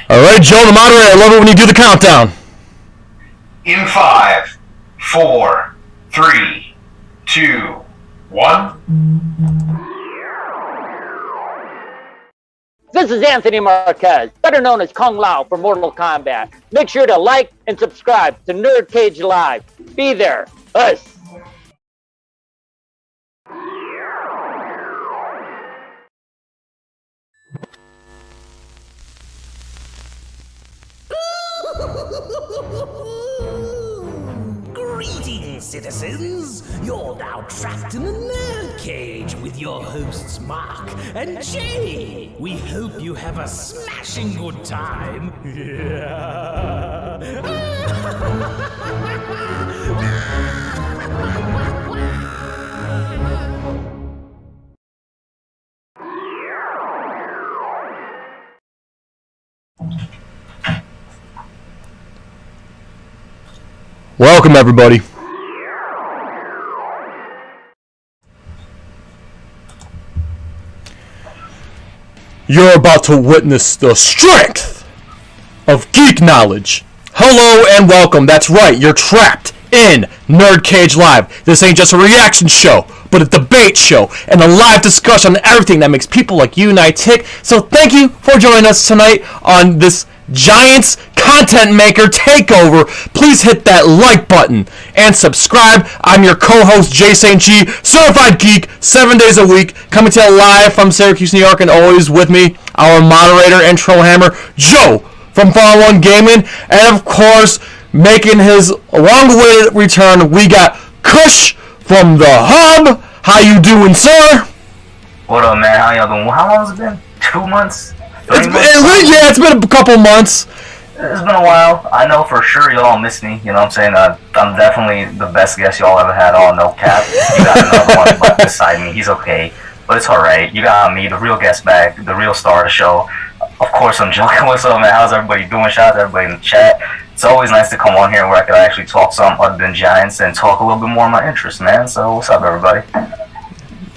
All right, Joe, the moderator. I love it when you do the countdown. In 5, 4, 3, 2, 1. This is Anthony Marquez, better known as Kung Lao for Mortal Kombat. Make sure to like and subscribe to NerdCage Live. Be there. Us. Greetings, citizens! You're now trapped in the nerd cage with your hosts Mark and Jay. We hope you have a smashing good time. Welcome, everybody. You're about to witness the strength of geek knowledge. Hello and welcome. That's right, you're trapped in NerdCage Live. This ain't just a reaction show, but a debate show and a live discussion on everything that makes people like you and I tick. So thank you for joining us tonight on this Giants content maker takeover. Please hit that like button and subscribe. I'm your co-host Jay St. G, certified geek, 7 days a week, coming to you live from Syracuse, New York, and always with me, our moderator and troll hammer, Joe from Fall One Gaming, and of course, making his long-awaited return, we got Kush from the Hub. How you doing, sir? What up, man? How y'all doing? How long has it been? 2 months? It's been a couple months. It's been a while. I know for sure y'all miss me. You know what I'm saying? I'm definitely the best guest y'all ever had on, no cap. You got another one but beside me. He's okay. But it's alright. You got me, the real guest back, the real star of the show. Of course, I'm joking. What's up, man? How's everybody doing? Shout out to everybody in the chat. It's always nice to come on here where I can actually talk something other than Giants and talk a little bit more of my interests, man. So what's up, everybody?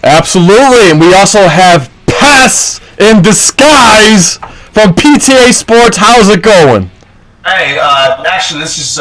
Absolutely. And we also have Pest in disguise from PTA Sports. How's it going? Hey, actually, this is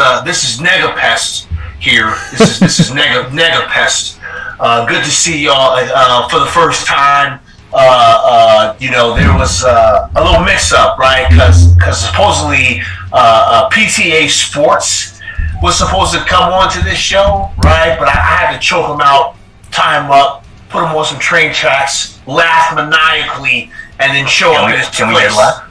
Nega Pest here. This is Nega Pest. Good to see y'all for the first time. There was a little mix-up, right? Because supposedly PTA Sports was supposed to come on to this show, right? But I had to choke them out, tie them up, put them on some train tracks, laugh maniacally, and then show up in his place. Can we get laugh?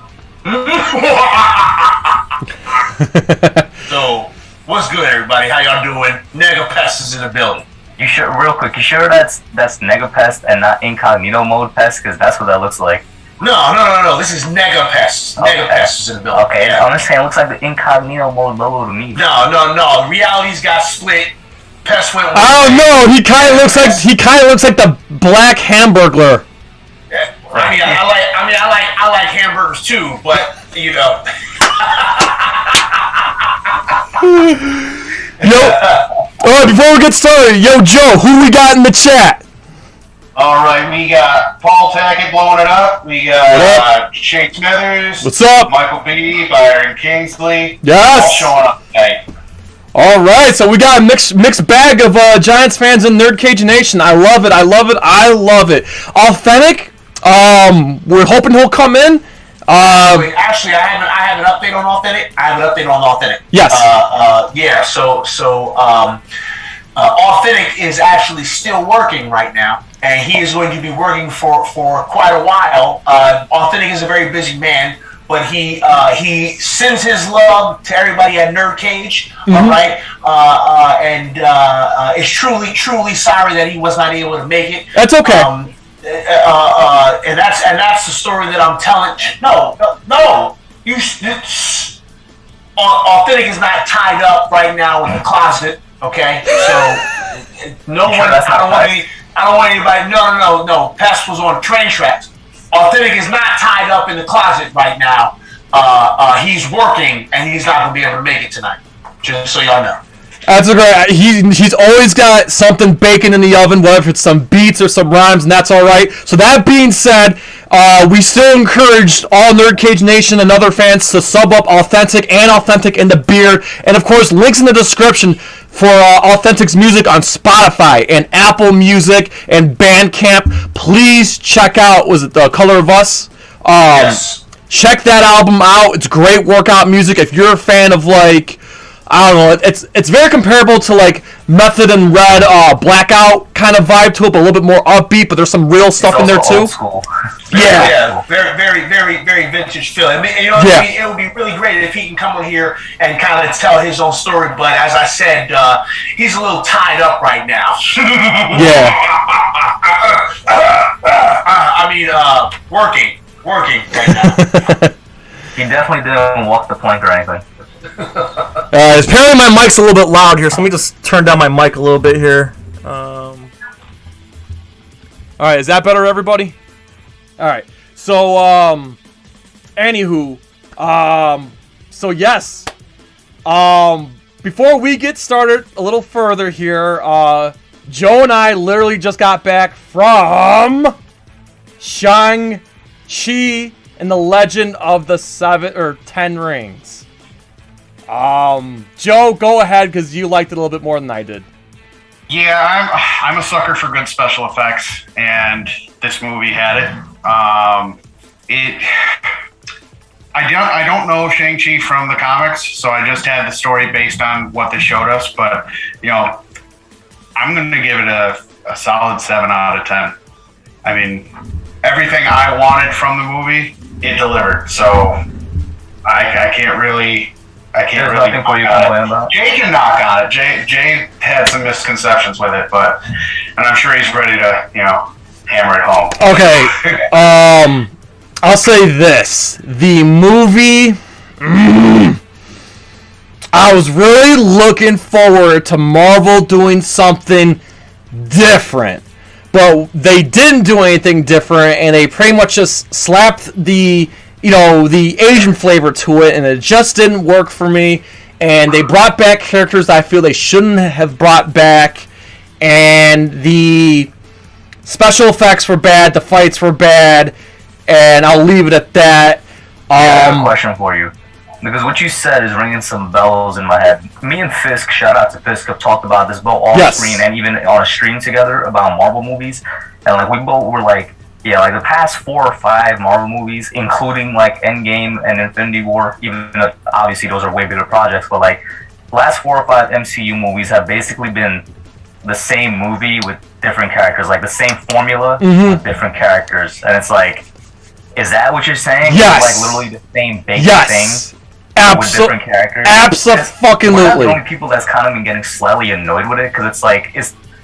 So, what's good, everybody? How y'all doing? Nega Pest is in the building. You sure, real quick, you sure that's Nega Pest and not incognito mode Pest? Because that's what that looks like. No. This is Nega Pest. Okay. Nega Pest is in the building. Okay, yeah. I'm just saying, it looks like the incognito mode logo to me. No. Realities got split. Pest went. I don't know. He kind of looks like the black Hamburglar. Yeah. I like hamburgers too, but you know. Before we get started, yo, Joe, who we got in the chat? All right, we got Paul Tackett blowing it up. We got Shane Smithers. What's up? Michael B. Byron Kingsley. Yes. All showing up tonight. All right, so we got a mixed bag of Giants fans in NerdCage Nation. I love it. Awthentik. We're hoping he'll come in. Wait, actually, I have an update on Awthentik. Yes. Awthentik is actually still working right now, and he is going to be working for quite a while. Awthentik is a very busy man, but he sends his love to everybody at NerdCage. Mm-hmm. All right, and is truly sorry that he was not able to make it. That's okay. And that's the story that I'm telling. No. Awthentik is not tied up right now in the closet. Okay, so no one. I don't want anybody. No. Pest was on train tracks. Awthentik is not tied up in the closet right now. He's working, and he's not gonna be able to make it tonight. Just so y'all know. That's a great. He's always got something baking in the oven, whether it's some beats or some rhymes, and that's all right. So that being said, we still encourage all NerdCage Nation and other fans to sub up Awthentik and Awthentik And The Beard, and of course, links in the description for Awthentik's music on Spotify and Apple Music and Bandcamp. Please check out. Was it The Color of Us? Yes. Check that album out. It's great workout music. If you're a fan of like, I don't know, it's very comparable to like Method and Red Blackout kind of vibe to it, but a little bit more upbeat, but there's some real stuff in there too. Old school. Yeah, very vintage feel. I mean, you know what I mean? It would be really great if he can come on here and kind of tell his own story, but as I said, he's a little tied up right now. Yeah. I mean, working right now. He definitely didn't walk the plank or anything. Apparently my mic's a little bit loud here, so let me just turn down my mic a little bit here. Alright, is that better, everybody? Alright, so, anywho, so yes, before we get started a little further here, Joe and I literally just got back from Shang-Chi and the Legend of the 10 Rings. Joe, go ahead, because you liked it a little bit more than I did. Yeah, I'm a sucker for good special effects, and this movie had it. I don't know Shang-Chi from the comics, so I just had the story based on what they showed us. But you know, I'm going to give it a solid 7 out of 10. I mean, everything I wanted from the movie, it delivered. So I can't really. Nothing for you to complain about. Jay can knock on it. Jay had some misconceptions with it, and I'm sure he's ready to, hammer it home. Okay. I'll say this: the movie. I was really looking forward to Marvel doing something different, but they didn't do anything different, and they pretty much just slapped the Asian flavor to it, and it just didn't work for me. And they brought back characters that I feel they shouldn't have brought back, and the special effects were bad, the fights were bad, and I'll leave it at that. I have a question for you, because what you said is ringing some bells in my head. Me and Fisk, shout out to Fisk, have talked about this both off screen and even on a stream together about Marvel movies, and like we both were like, yeah, like the past 4 or 5 Marvel movies, including like Endgame and Infinity War, even though obviously those are way bigger projects, but like the last 4 or 5 MCU movies have basically been the same movie with different characters, like the same formula with different characters. And it's like, is that what you're saying? Yes. Like literally the same basic thing with different characters? Absolutely. We're not the only people that's kind of been getting slightly annoyed with it, because it's like,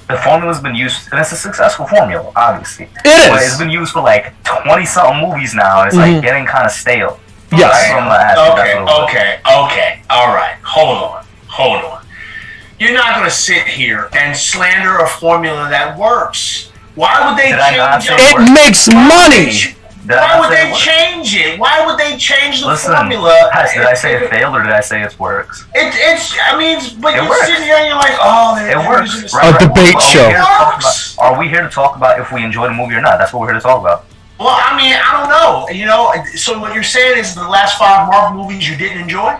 the formula's been used, and it's a successful formula, obviously. It is. But it's been used for like 20-something movies now, and it's like getting kind of stale. Yes. Okay. All right. Hold on. You're not going to sit here and slander a formula that works. Why would they change it? It makes money. Why would they change it? Why would they change the formula? Did I say it failed, or did I say it works? But you're sitting here and you're like, oh, it works. A debate show. Are we here to talk about if we enjoy the movie or not? That's what we're here to talk about. Well, I mean, I don't know. So what you're saying is the last 5 Marvel movies you didn't enjoy?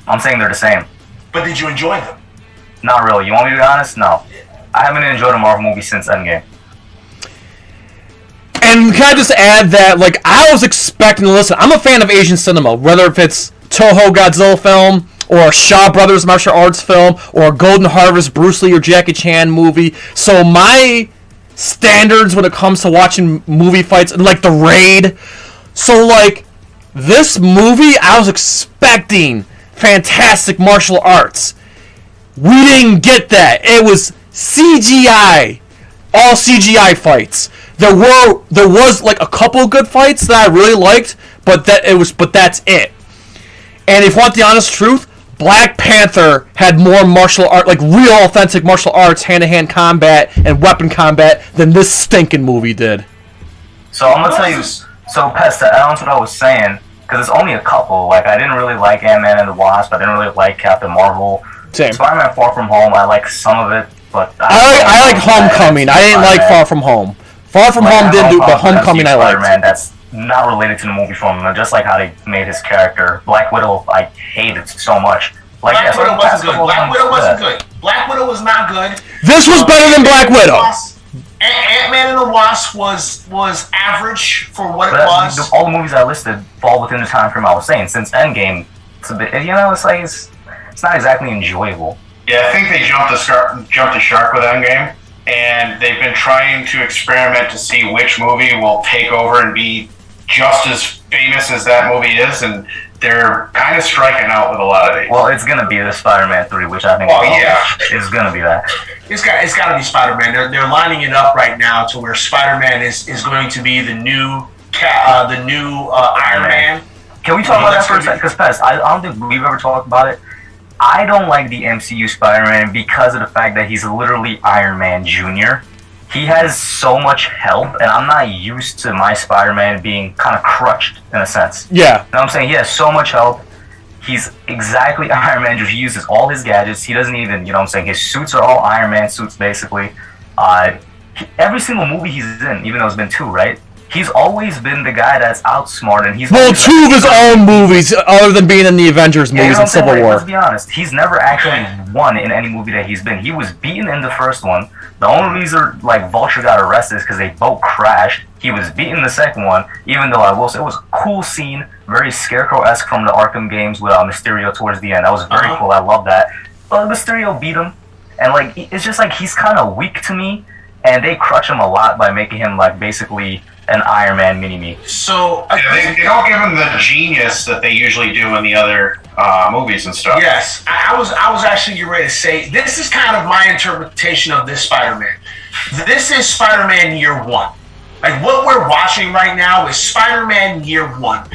I'm saying they're the same. But did you enjoy them? Not really. You want me to be honest? No. I haven't enjoyed a Marvel movie since Endgame. And can I just add that, like, I was expecting to listen. I'm a fan of Asian cinema, whether if it's Toho Godzilla film, or a Shaw Brothers martial arts film, or a Golden Harvest Bruce Lee or Jackie Chan movie. So my standards when it comes to watching movie fights, like The Raid. So, like, this movie, I was expecting fantastic martial arts. We didn't get that. It was CGI. All CGI fights. There was like a couple of good fights that I really liked, but that's it. And if you want the honest truth, Black Panther had more martial art, like real authentic martial arts, hand-to-hand combat and weapon combat than this stinking movie did. So I'm gonna tell you. So Pest, to add on to what I was saying, because it's only a couple. Like I didn't really like Ant-Man and the Wasp. I didn't really like Captain Marvel. Same. Spider-Man Far From Home, I like some of it, but I like Homecoming. I didn't like Far From Home. Far From Home didn't do, but Homecoming I liked. Spider-Man, that's not related to the movie formula, just like how they made his character. Black Widow, I hated so much. Like, Black Widow wasn't good. Black Widow wasn't good. Black Widow was not good. This was better than Black Widow. Ant-Man and the Wasp was average for what it was. All the movies I listed fall within the time frame I was saying. Since Endgame, it's a bit, it's like it's not exactly enjoyable. Yeah, I think they jumped the shark with Endgame, and they've been trying to experiment to see which movie will take over and be just as famous as that movie is, and they're kind of striking out with a lot of these. Well, it's gonna be the Spider-Man 3, which I think is gonna be that. It's got to be Spider-Man. They're lining it up right now to where Spider-Man is going to be the new Iron Man. Can we talk about that for a second? Because Pest, I don't think we've ever talked about it. I don't like the MCU Spider-Man because of the fact that he's literally Iron Man Jr. He has so much help, and I'm not used to my Spider-Man being kind of crutched in a sense. Yeah. You know what I'm saying? He has so much help. He's exactly Iron Man. He uses all his gadgets. He doesn't even, his suits are all Iron Man suits, basically. Every single movie he's in, even though it's been 2, right? He's always been the guy that's outsmarted. And 2 of his own movies, other than being in the Avengers movies and Civil War. Let's be honest. He's never actually won in any movie that he's been. He was beaten in the first one. The only reason, Vulture got arrested is because they both crashed. He was beaten in the second one, even though I will say it was a cool scene, very Scarecrow-esque from the Arkham games with Mysterio towards the end. That was very cool. I love that. But Mysterio beat him, and it's just he's kind of weak to me, and they crutch him a lot by making him basically an Iron Man mini-me. So they don't give him the genius that they usually do in the other movies and stuff. Yes, I was actually getting ready to say this is kind of my interpretation of this Spider-Man. This is Spider-Man year 1. What we're watching right now is Spider-Man year 1.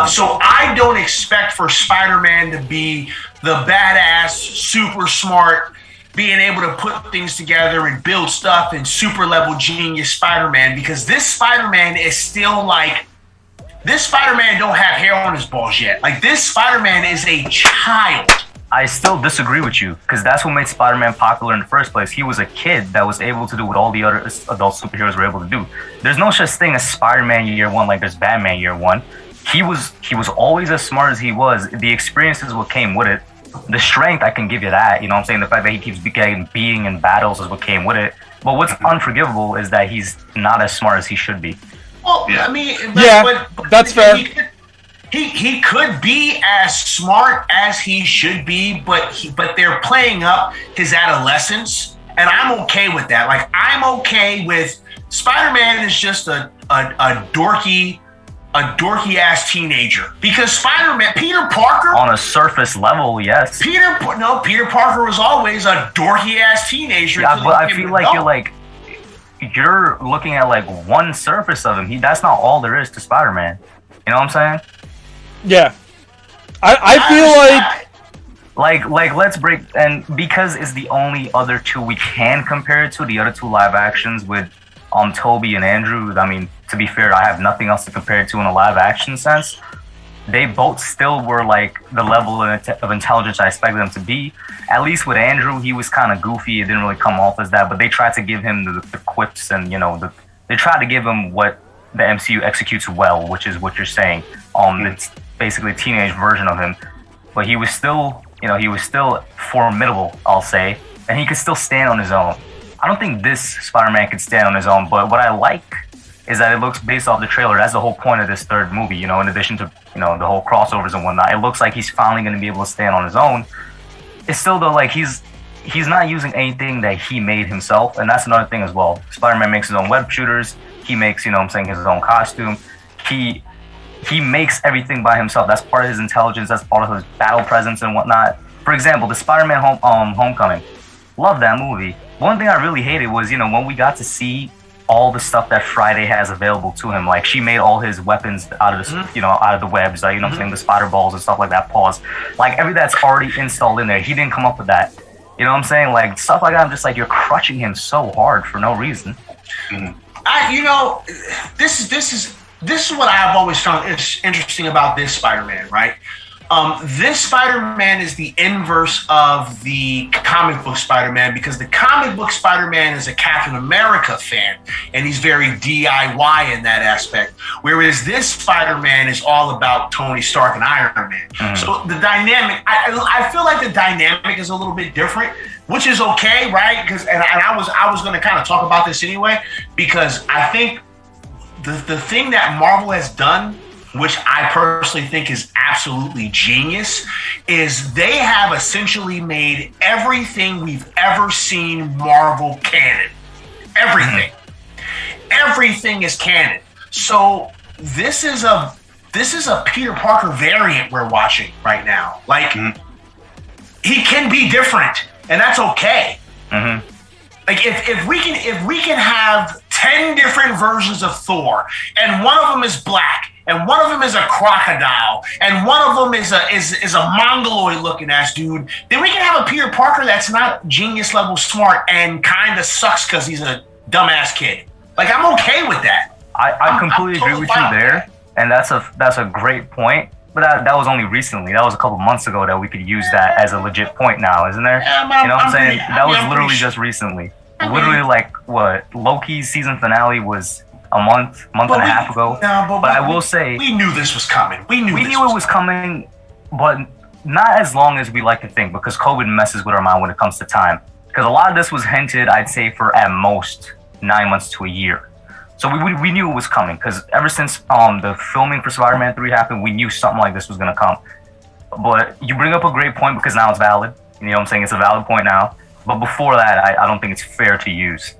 So I don't expect for Spider-Man to be the badass, super smart, being able to put things together and build stuff and super level genius Spider-Man, because this Spider-Man is still this Spider-Man don't have hair on his balls yet. This Spider-Man is a child. I still disagree with you, because that's what made Spider-Man popular in the first place. He was a kid that was able to do what all the other adult superheroes were able to do. There's no such thing as Spider-Man year 1 like there's Batman year 1. He was always as smart as he was. The experiences what came with it. The strength, I can give you that. You know what I'm saying? The fact that he keeps getting beating in battles is what came with it. But what's unforgivable is that he's not as smart as he should be. Well, yeah. I mean... But that's fair. He could be as smart as he should be, but they're playing up his adolescence, and I'm okay with that. I'm okay with... Spider-Man is just a dorky ass teenager, because Spider-Man, Peter Parker, on a surface level, yes. Peter Parker was always a dorky ass teenager. Yeah, but I feel like you're looking at one surface of him. That's not all there is to Spider-Man. You know what I'm saying? Yeah, I feel like let's break, and because it's the only other 2 we can compare it to, the other 2 live actions with Toby and Andrew. I mean, to be fair, I have nothing else to compare it to in a live action sense. They both still were the level of intelligence I expected them to be. At least with Andrew, he was kind of goofy. It didn't really come off as that, but they tried to give him the quips and they tried to give him what the MCU executes well, which is what you're saying. It's basically a teenage version of him, but he was still formidable, I'll say, and he could still stand on his own. I don't think this Spider-Man could stand on his own, but what I like is that it looks, based off the trailer, that's the whole point of this third movie, in addition to, the whole crossovers and whatnot. It looks like he's finally going to be able to stand on his own. It's still, though, he's not using anything that he made himself, and that's another thing as well. Spider-Man makes his own web shooters. He makes, his own costume. He makes everything by himself. That's part of his intelligence. That's part of his battle presence and whatnot. For example, the Spider-Man Homecoming. Love that movie. One thing I really hated was, when we got to see all the stuff that Friday has available to him. She made all his weapons out of the, out of the webs, what I'm saying, the spider balls and stuff like that, paws. Everything that's already installed in there. He didn't come up with that. You know what I'm saying? Stuff like that, I'm just you're crutching him so hard for no reason. This is what I've always found interesting about this Spider-Man, right? This Spider-Man is the inverse of the comic book Spider-Man, because the comic book Spider-Man is a Captain America fan, and he's very DIY in that aspect. Whereas this Spider-Man is all about Tony Stark and Iron Man. So the dynamic, I feel like the dynamic is a little bit different, which is okay, right? Because and I was going to kind of talk about this anyway, because I think the thing that Marvel has done, which I personally think is absolutely genius, is they have essentially made everything we've ever seen Marvel canon. Everything. Everything is canon. So this is a Peter Parker variant we're watching right now. Like, he can be different, and that's okay. Like, if we can have 10 different versions of Thor, and one of them is black, and one of them is a crocodile, and one of them is a mongoloid looking ass dude, then we can have a Peter Parker that's not genius level smart and kind of sucks because he's a dumbass kid. Like, I'm okay with that. I completely agree with you there, and that's a great point. But that was only recently. That was a couple months ago that we could use that as a legit point now, isn't there? You know what I'm saying? That was literally just recently. Literally, like, what? Loki's season finale was a month and a half ago. No, but I will say, we knew this was coming. We knew it was coming, but not as long as we like to think, because COVID messes with our mind when it comes to time. Because a lot of this was hinted, I'd say, for at most 9 months to a year. So we knew it was coming, because ever since the filming for Spider-Man 3 happened, we knew something like this was going to come. But you bring up a great point, because now it's valid. You know what I'm saying? It's a valid point now. But before that, I don't think it's fair to use.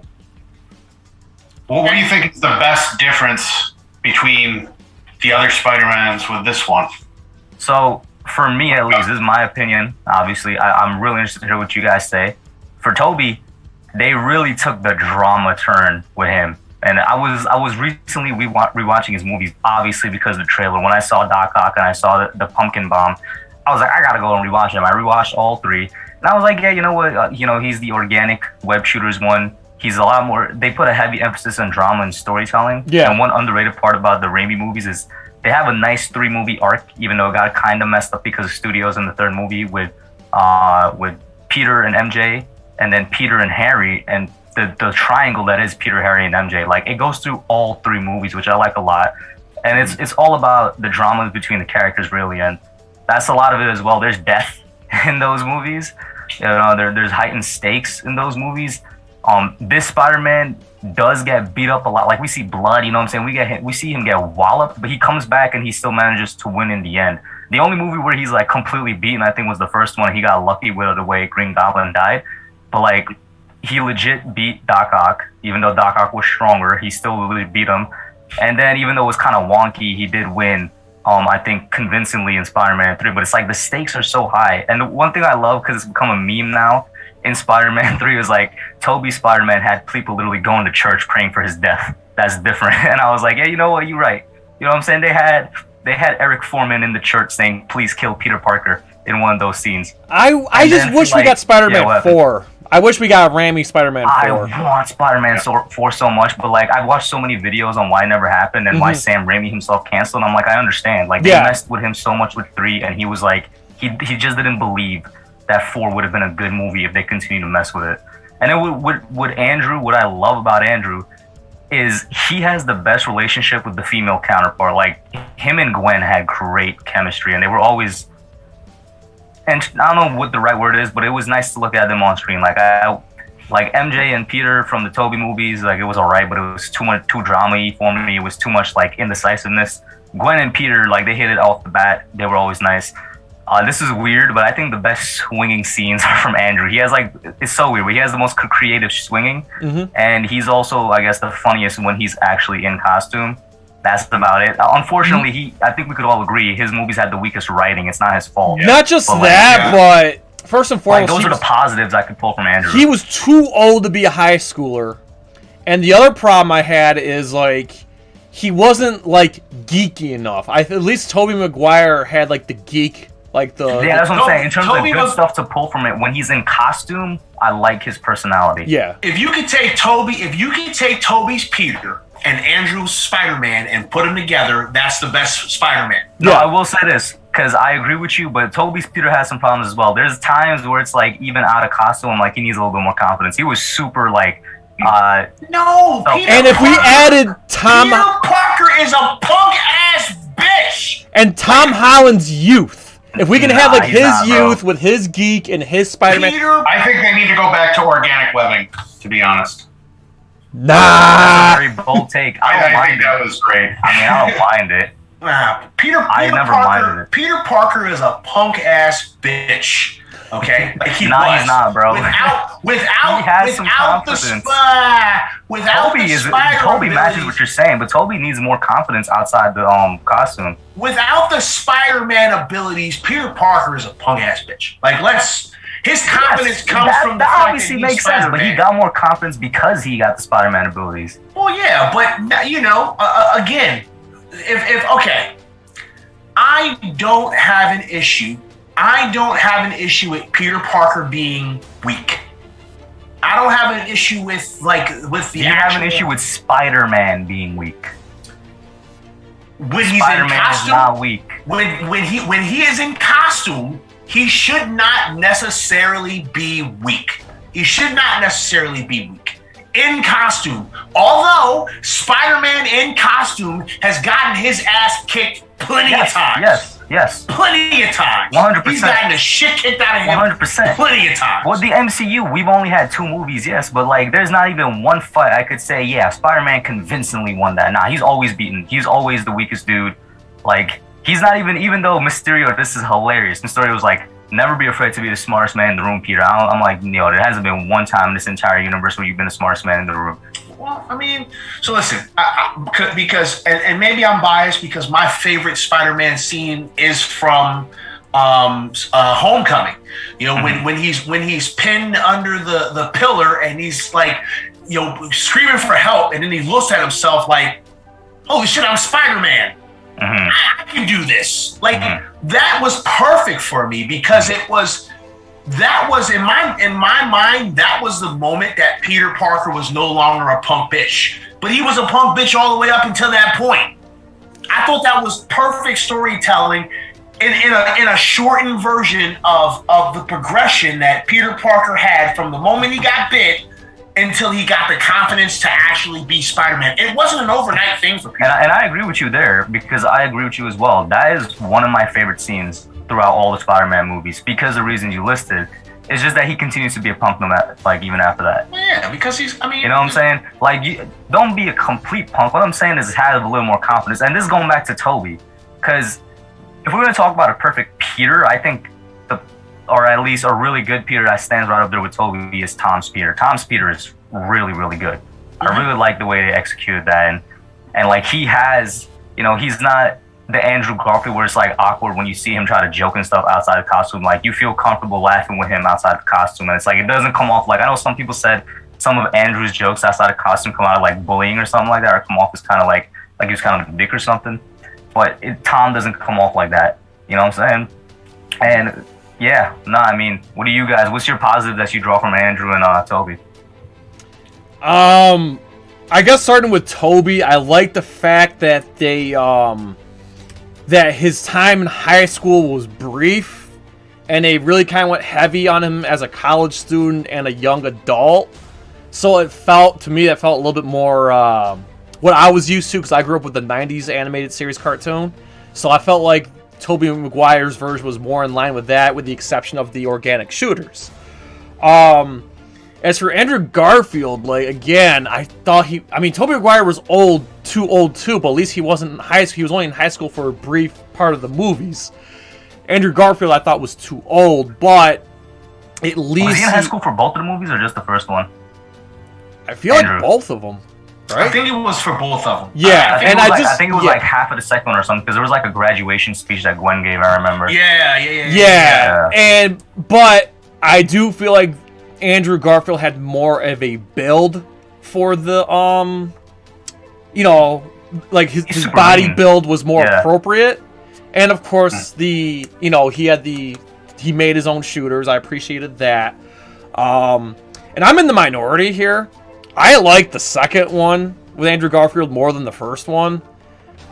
Well, what do you think is the best difference between the other Spider-Mans with this one? So, for me at least, this is my opinion. Obviously, I'm really interested to hear what you guys say. For Tobey, they really took the drama turn with him. And I was recently rewatching his movies, obviously, because of the trailer. When I saw Doc Ock and I saw the Pumpkin Bomb, I was like, I gotta go and rewatch them. I rewatched all three. And I was like, yeah, you know what? He's the organic web shooters one. He's a lot more, they put a heavy emphasis on drama and storytelling. Yeah. And one underrated part about the Raimi movies is they have a nice 3-movie arc, even though it got kind of messed up because of studios in the third movie with Peter and MJ, and then Peter and Harry, and the triangle that is Peter, Harry, and MJ. Like, it goes through all 3 movies, which I like a lot. And it's all about the dramas between the characters, really, and that's a lot of it as well. There's death in those movies. There's heightened stakes in those movies. This Spider-Man does get beat up a lot. Like, we see blood, you know what I'm saying? We see him get walloped, but he comes back and he still manages to win in the end. The only movie where he's like completely beaten, I think, was the first one. He got lucky with the way Green Goblin died, but like, he legit beat Doc Ock. Even though Doc Ock was stronger, he still really beat him. And then, even though it was kind of wonky, he did win. I think convincingly in Spider-Man 3, but it's like the stakes are so high. And the one thing I love, because it's become a meme now, in Spider-Man 3 was like, Tobey Spider-Man had people literally going to church praying for his death. That's different. And I was like, yeah, you know what, you're right. You know what I'm saying? They had Eric Foreman in the church saying, please kill Peter Parker in one of those scenes. I just wish we got Spider-Man 4. I wish we got Raimi Spider-Man 4. I want Spider-Man 4 so much, but like, I've watched so many videos on why it never happened and why Sam Raimi himself canceled. I'm like, I understand. Like, they messed with him so much with 3, and he was like, he just didn't believe that 4 would have been a good movie if they continued to mess with it. And then with Andrew, what I love about Andrew is he has the best relationship with the female counterpart. Like, him and Gwen had great chemistry, and they were always, and I don't know what the right word is, but it was nice to look at them on screen. Like, like MJ and Peter from the Tobey movies, like, it was alright, but it was too drama-y for me. It was too much like indecisiveness. Gwen and Peter, like, they hit it off the bat. They were always nice. This is weird, but I think the best swinging scenes are from Andrew. He has, like, it's so weird, but he has the most creative swinging, and he's also, I guess, the funniest when he's actually in costume. That's about it. Unfortunately, I think we could all agree, his movies had the weakest writing. It's not his fault. Not just but, that, but first and foremost, like, those are the positives I could pull from Andrew. He was too old to be a high schooler, and the other problem I had is, like, he wasn't, like, geeky enough. At least Tobey Maguire had, like, the geek Like the Yeah, that's what I'm saying. In terms Toby of good stuff to pull from it, when he's in costume, I like his personality. Yeah. If you could take Toby's Peter and Andrew's Spider-Man and put them together, that's the best Spider-Man. No, I will say this, because I agree with you, but Toby's Peter has some problems as well. There's times where it's like, even out of costume, like he needs a little bit more confidence. He was super like, no, Peter and if we Parker, added Tom Peter Parker is a punk ass bitch. and Tom Holland's youth, if we can have like he's his not, bro. youth with his geek and his Spider-Man, I think they need to go back to organic webbing, to be honest. nah. That's a very bold take. I don't I mind think that it. was great. I mean, I don't mind it. I never minded it. Peter Parker is a punk ass bitch. Okay, like he Nah, was. he's not, bro. Without He has some confidence. Toby matches what you're saying, but Toby needs more confidence outside the costume. Without the Spider-Man abilities, Peter Parker is a punk ass bitch. Like his confidence comes from the that fact obviously that he's makes sense, but he Spider-Man. got more confidence because he got the Spider-Man abilities. Well, yeah, but you know, again, if okay, I don't have an issue. I don't have an issue with Peter Parker being weak. I don't have an issue with the. You have an issue with Spider-Man being weak. When he's Spider-Man in costume. is not weak. When he is in costume, he should not necessarily be weak. He should not necessarily be weak. In costume. Although Spider-Man in costume has gotten his ass kicked plenty of times. Yes. Plenty of times. 100%. He's gotten the shit kicked out of him 100%. plenty of times. Well, the MCU, we've only had 2 movies, yes, but like there's not even one fight I could say, yeah, Spider-Man convincingly won that. Nah, he's always beaten. He's always the weakest dude. Like, he's not even though Mysterio, this is hilarious. Mysterio was like, never be afraid to be the smartest man in the room, Peter. I'm like, there hasn't been one time in this entire universe where you've been the smartest man in the room. Well, I mean, so listen, because maybe I'm biased because my favorite Spider-Man scene is from Homecoming. You know, when he's pinned under the pillar and he's like, you know, screaming for help, and then he looks at himself like, holy shit, I'm Spider-Man. I can do this. Like that was perfect for me because that was in my mind, that was the moment that Peter Parker was no longer a punk bitch. But he was a punk bitch all the way up until that point. I thought that was perfect storytelling in a shortened version of the progression that Peter Parker had from the moment he got bit until he got the confidence to actually be Spider-Man. It wasn't an overnight thing for Peter. And I agree with you there because I agree with you as well. That is one of my favorite scenes throughout all the Spider-Man movies because the reasons you listed. It's just that he continues to be a punk no matter, like even after that. Yeah, because you know what I'm saying? Like, don't be a complete punk. What I'm saying is have a little more confidence. And this is going back to Toby, because if we're going to talk about a perfect Peter, I think or at least a really good Peter that stands right up there with Toby is Tom's Peter. Tom's Peter is really, really good. I really like the way they executed that. And like he has, you know, he's not the Andrew Garfield where it's like awkward when you see him try to joke and stuff outside the costume. Like you feel comfortable laughing with him outside the costume. And it's like, it doesn't come off like, I know some people said some of Andrew's jokes outside the costume come out of like bullying or something like that, or come off as kind of like he's kind of a dick or something. But Tom doesn't come off like that. You know what I'm saying? And yeah, no, I mean, what do you guys, what's your positive that you draw from Andrew and Toby? I guess starting with Toby, I like the fact that they, that his time in high school was brief, and they really kind of went heavy on him as a college student and a young adult. So it felt, to me, that felt a little bit more, what I was used to, because I grew up with the 90s animated series cartoon. So I felt like Tobey Maguire's version was more in line with that, with the exception of the organic shooters. As for Andrew Garfield, like, again, I thought Tobey Maguire was too old too, but at least he wasn't in high school. He was only in high school for a brief part of the movies. Andrew Garfield, I thought, was too old, but at least... Was he in high school for both of the movies or just the first one? I feel like both of them. Right? I think it was for both of them. Yeah, I think it was like half of the second one or something, because there was like a graduation speech that Gwen gave, I remember. Yeah. But I do feel like Andrew Garfield had more of a build for the, like his body build was more appropriate. And of course, he made his own shooters. I appreciated that. And I'm in the minority here. I like the second one with Andrew Garfield more than the first one.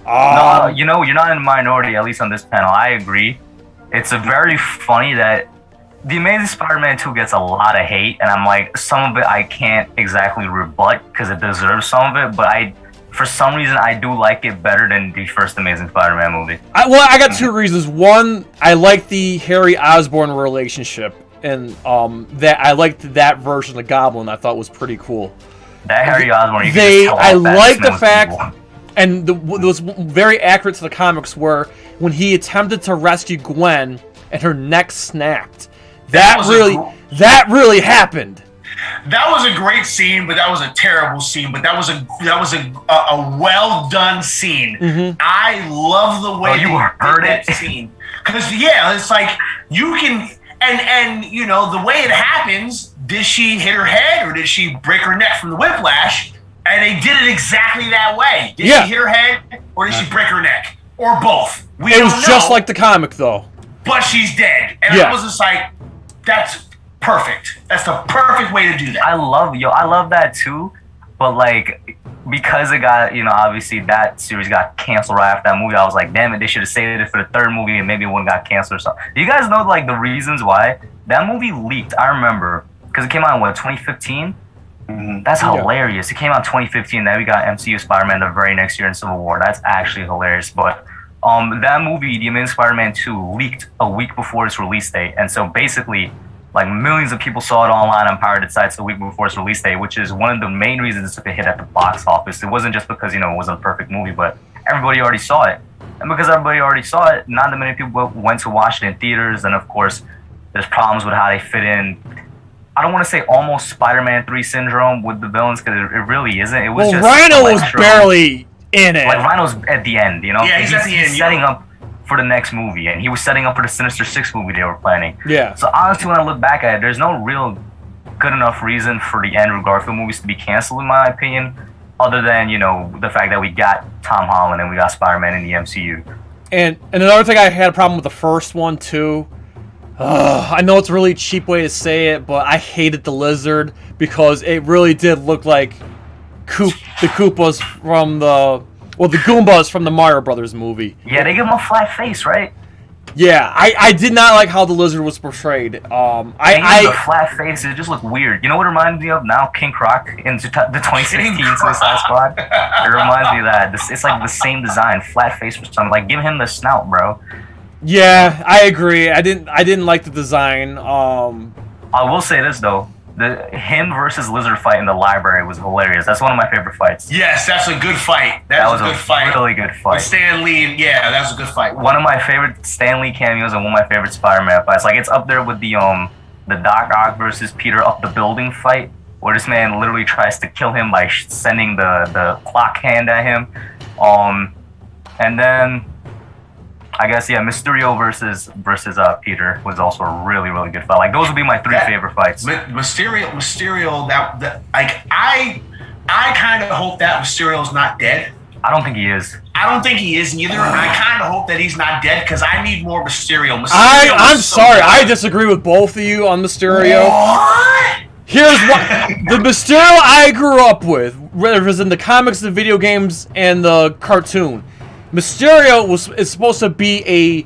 No, you're not in the minority, at least on this panel. I agree. It's a very funny that The Amazing Spider-Man 2 gets a lot of hate, and I'm like, some of it I can't exactly rebut because it deserves some of it, but for some reason, I do like it better than the first Amazing Spider-Man movie. I got two reasons. One, I like the Harry Osborn relationship, and that I liked that version of Goblin. I thought was pretty cool. That Harry Osborn, I like the fact, and it was very accurate to the comics, where when he attempted to rescue Gwen and her neck snapped, that really happened. That was a great scene, but that was a terrible scene. But that was a well done scene. Mm-hmm. I love the way you heard that scene, because it's like you can and the way it happens. Did she hit her head or did she break her neck from the whiplash? And they did it exactly that way. Did she hit her head or did she break her neck or both? It was just like the comic though. But she's dead, and I was just like, that's perfect. That's the perfect way to do that. I love that too, but like because it got obviously that series got canceled right after that movie, I was like, damn it, they should have saved it for the third movie and maybe it wouldn't got canceled or something. Do you guys know like the reasons why that movie leaked? I remember because it came out in 2015. That's hilarious. It came out in 2015. Then we got MCU Spider-Man the very next year in Civil War. That's actually hilarious. But that movie, The Amazing Spider-Man 2, leaked a week before its release date, and so basically, like millions of people saw it online on pirated sites a week before its release date, which is one of the main reasons it took a hit at the box office. It wasn't just because it wasn't a perfect movie, but everybody already saw it, and because everybody already saw it, not that many people went to watch it in theaters. And of course, there's problems with how they fit in. I don't want to say almost Spider-Man 3 syndrome with the villains, because it really isn't. It was just Rhino was barely in it. Like Rhino's at the end, Yeah, he's at the end. Setting up for the next movie, and he was setting up for the Sinister Six movie they were planning. Yeah. So honestly, when I look back at it, there's no real good enough reason for the Andrew Garfield movies to be canceled, in my opinion, other than the fact that we got Tom Holland and we got Spider-Man in the MCU. And another thing, I had a problem with the first one too. I know it's a really cheap way to say it, but I hated the lizard because it really did look like the Koopas from the Goombas from the Mario Brothers movie. Yeah, they give him a flat face, right? Yeah, I did not like how the lizard was portrayed. The flat face, it just looked weird. You know what it reminds me of now? King Croc in the 2016 Suicide Squad. It reminds me of that. It's like the same design, flat face or something. Like, give him the snout, bro. Yeah, I agree. I didn't like the design. I will say this though. Him versus Lizard fight in the library was hilarious. That's one of my favorite fights. Yes, that's a good fight. That was a good fight. Really good fight. With Stan Lee, that was a good fight. One of my favorite Stan Lee cameos and one of my favorite Spider-Man fights. Like, it's up there with the Doc Ock versus Peter up the building fight, where this man literally tries to kill him by sending the clock hand at him. And then I guess Mysterio versus Peter was also a really, really good fight. Like, those would be my three favorite fights. Mysterio, I kind of hope that Mysterio's not dead. I don't think he is. I don't think he is either. I kind of hope that he's not dead because I need more Mysterio. I'm sorry, I disagree with both of you on Mysterio. What? Here's what the Mysterio I grew up with, whether it was in the comics, the video games, and the cartoon. Mysterio is supposed to be a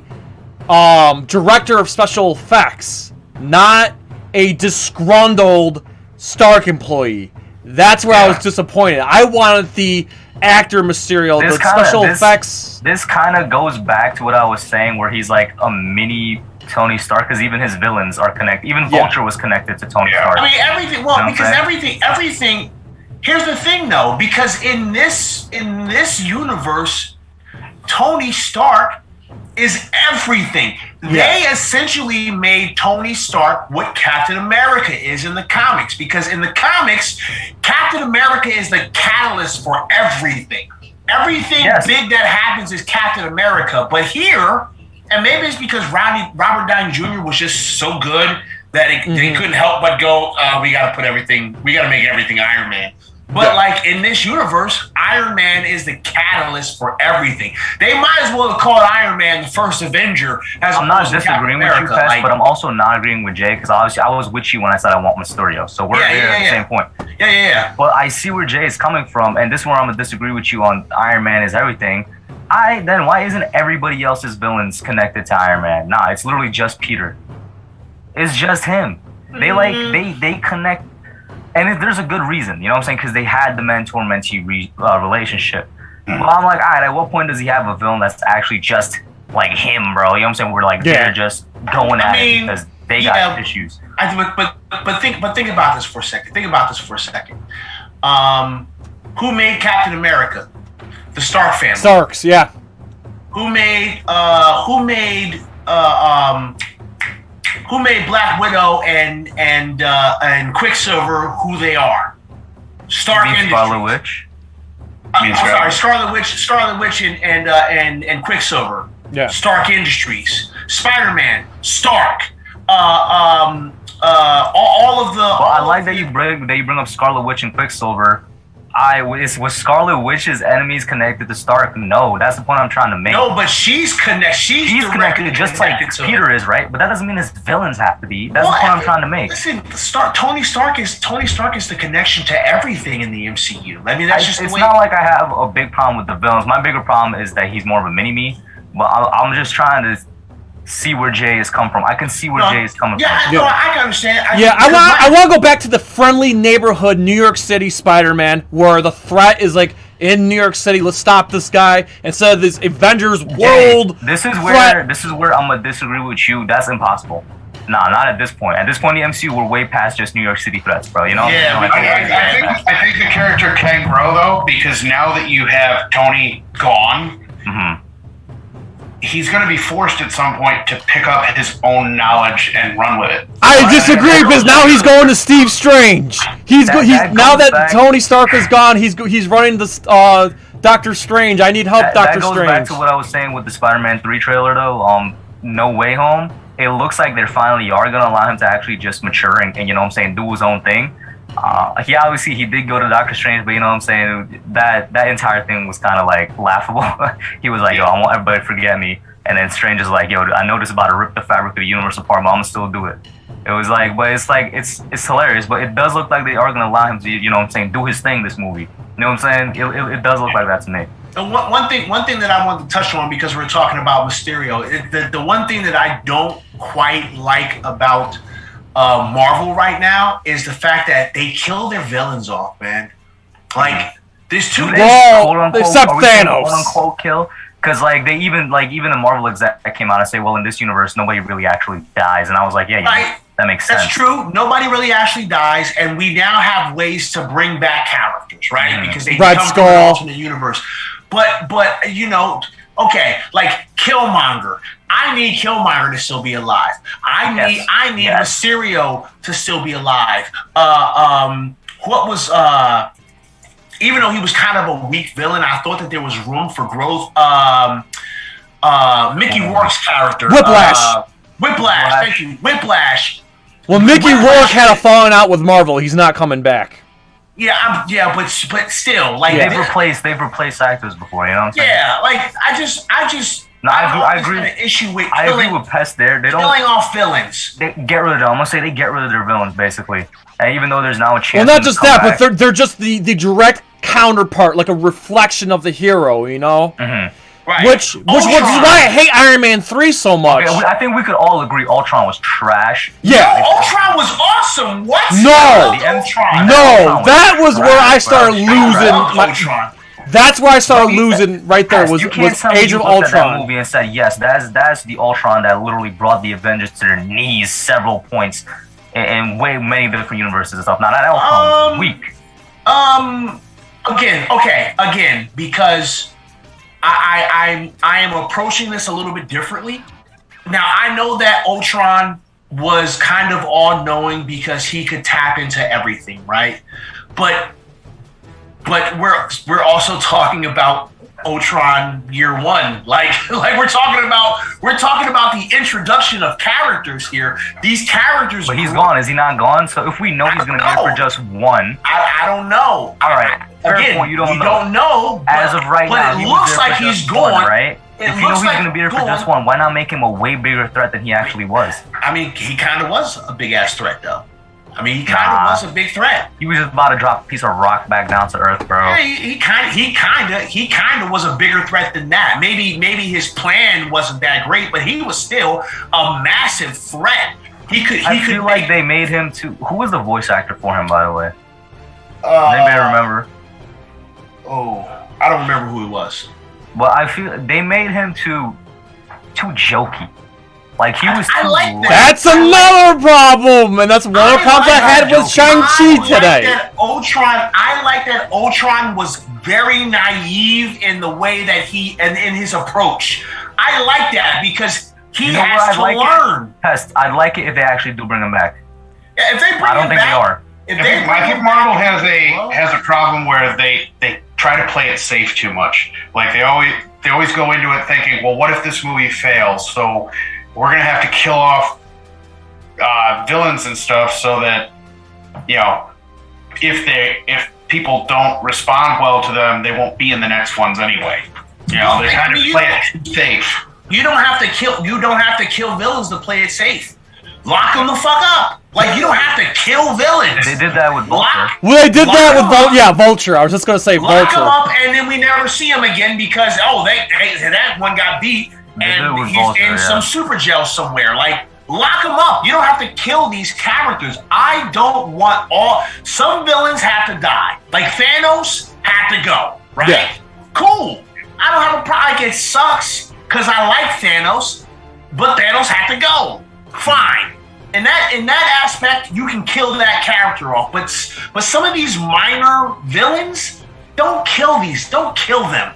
director of special effects, not a disgruntled Stark employee. That's where I was disappointed. I wanted the actor Mysterio, the special effects. This kind of goes back to what I was saying, where he's like a mini Tony Stark, because even his villains are connected. Even Vulture was connected to Tony Stark. I mean, everything. Well, because everything. Here's the thing, though, because in this universe, Tony Stark is everything. They essentially made Tony Stark what Captain America is in the comics, because in the comics, Captain America is the catalyst for everything. Everything big that happens is Captain America. But here, and maybe it's because Robert Downey Jr. was just so good that they couldn't help but go, we got to make everything Iron Man. But like in this universe, Iron Man is the catalyst for everything. They might as well have called Iron Man the first Avenger. I'm not disagreeing with you, Pest, but I'm also not agreeing with Jay because obviously I was with you when I said I want Mysterio. So we're there at the same point. Yeah. But I see where Jay is coming from, and this is where I'm gonna disagree with you on Iron Man is everything. Then why isn't everybody else's villains connected to Iron Man? Nah, it's literally just Peter. It's just him. They connect. And there's a good reason, you know what I'm saying? Because they had the mentor-mentee relationship. But I'm like, all right, at what point does he have a villain that's actually just like him, bro? You know what I'm saying? We're like, they're just going at it because they got issues. But think about this for a second. Who made Captain America? The Stark family. Starks, yeah. Who made Black Widow and Quicksilver who they are? Stark Industries. Scarlet Witch. Scarlet Witch and Quicksilver. Yeah. Stark Industries. Spider-Man. Stark. All of the. Well, I like that you bring up Scarlet Witch and Quicksilver. Was Scarlet Witch's enemies connected to Stark? No, that's the point I'm trying to make. No, but she's connected. She's connected just like Peter is, right? But that doesn't mean his villains have to be. That's the point I'm trying to make. Listen, Tony Stark is the connection to everything in the MCU. I mean, that's just the way. It's not like I have a big problem with the villains. My bigger problem is that he's more of a mini-me. But I'm just trying to see where Jay is coming from. I can see where Jay is coming from. No, I can understand. I want to go back to the friendly neighborhood New York City Spider-Man, where the threat is like in New York City. Let's stop this guy instead of this Avengers world. This is where I'm gonna disagree with you. That's impossible. Nah, not at this point. At this point in the MCU, we're way past just New York City threats, bro. You know? Yeah, I think the character can grow though, because now that you have Tony gone. Mm-hmm. He's going to be forced at some point to pick up his own knowledge and run with it. I disagree because now he's going to Steve Strange. Now that Tony Stark is gone, he's running this Doctor Strange. I need help, Doctor Strange. That goes back to what I was saying with the Spider-Man 3 trailer, though. No Way Home. It looks like they finally are going to allow him to actually just mature and you know what I'm saying, do his own thing. He did go to Doctor Strange, but you know what I'm saying, that entire thing was kind of like laughable. He was like, yo, I want everybody to forget me, and then Strange is like, yo, I know this is about to rip the fabric of the universe apart, but I'm gonna still do it. It was like, but it's hilarious, but it does look like they are gonna allow him to, you know what I'm saying, do his thing this movie. You know what I'm saying? It does look like that to me. And one thing that I wanted to touch on, because we're talking about Mysterio, the one thing that I don't quite like about Marvel right now is the fact that they kill their villains off, man. Like, there's two. Except Thanos. Quote unquote kill, because like even the Marvel exec came out and say, well, in this universe, nobody really actually dies, and I was like, yeah, that makes sense. That's true. Nobody really actually dies, and we now have ways to bring back characters, right? Mm-hmm. Because they come from an alternate universe. But you know, okay, like Killmonger. I need Killmonger to still be alive. I need Mysterio to still be alive. Even though he was kind of a weak villain, I thought that there was room for growth. Mickey Rourke's character. Whiplash. Thank you. Whiplash. Well, Mickey Rourke had a falling out with Marvel. He's not coming back. But still, like they've replaced actors before, you know what I'm saying? Yeah, like I agree. I agree with Pest there. They don't killing off villains. They get rid of them. I'm gonna say they get rid of their villains basically. And even though there's now a chance. Well, not just that, but they're just the direct counterpart, like a reflection of the hero, you know. Mm-hmm. Right. Which is why I hate Iron Man 3 so much. Okay, I think we could all agree Ultron was trash. Yeah. Ultron was awesome. What? No. Ultron. No, that was where I started losing Ultron. That's where I started losing right there was Age of Ultron. That movie and said, yes, that's the Ultron that literally brought the Avengers to their knees several points in many different universes and stuff. Now that Ultron was weak. Again, because I am approaching this a little bit differently. Now I know that Ultron was kind of all-knowing because he could tap into everything, right? But we're also talking about Ultron Year One. Like we're talking about the introduction of characters here. These characters. But he's gone. Is he not gone? So if we know he's going to be there for just one, I don't know. All right. Again, point, you don't know. As of right now, it looks like he's gone. Right? If you know he's going to be there for just one, why not make him a way bigger threat than he actually was? I mean, he kind of was a big ass threat, though. I mean, he kind of was a big threat. He was just about to drop a piece of rock back down to earth, bro. Yeah, he kind of was a bigger threat than that. Maybe his plan wasn't that great, but he was still a massive threat. I feel like they made him too. Who was the voice actor for him, by the way? Anybody remember? Oh, I don't remember who it was. Well, I feel they made him too jokey. Like he was. I like that. That's another problem, and that's one of the problems I had with Shang-Chi today. I like that Ultron was very naive in the way that and in his approach. I like that because he has to learn. Pest, I'd like it if they actually do bring him back. Yeah, if they bring him back, I don't think they are. I think Marvel has a problem where they try to play it safe too much. Like they always go into it thinking, well, what if this movie fails? So we're gonna have to kill off villains and stuff so that if people don't respond well to them, they won't be in the next ones anyway. They kind of play it safe. You don't have to kill villains to play it safe. Lock them the fuck up. Like, you don't have to kill villains. They did that with Vulture. Well, they did that with Vulture. I was just gonna say Vulture. Lock him up, and then we never see him again because that one got beat, and he's in some super jail somewhere. Like, lock him up. You don't have to kill these characters. I don't want some villains have to die. Like Thanos had to go. Right? Yeah. Cool. I don't have a problem. Like, it sucks because I like Thanos, but Thanos had to go. Fine. In that aspect, you can kill that character off. But some of these minor villains, don't kill these. Don't kill them.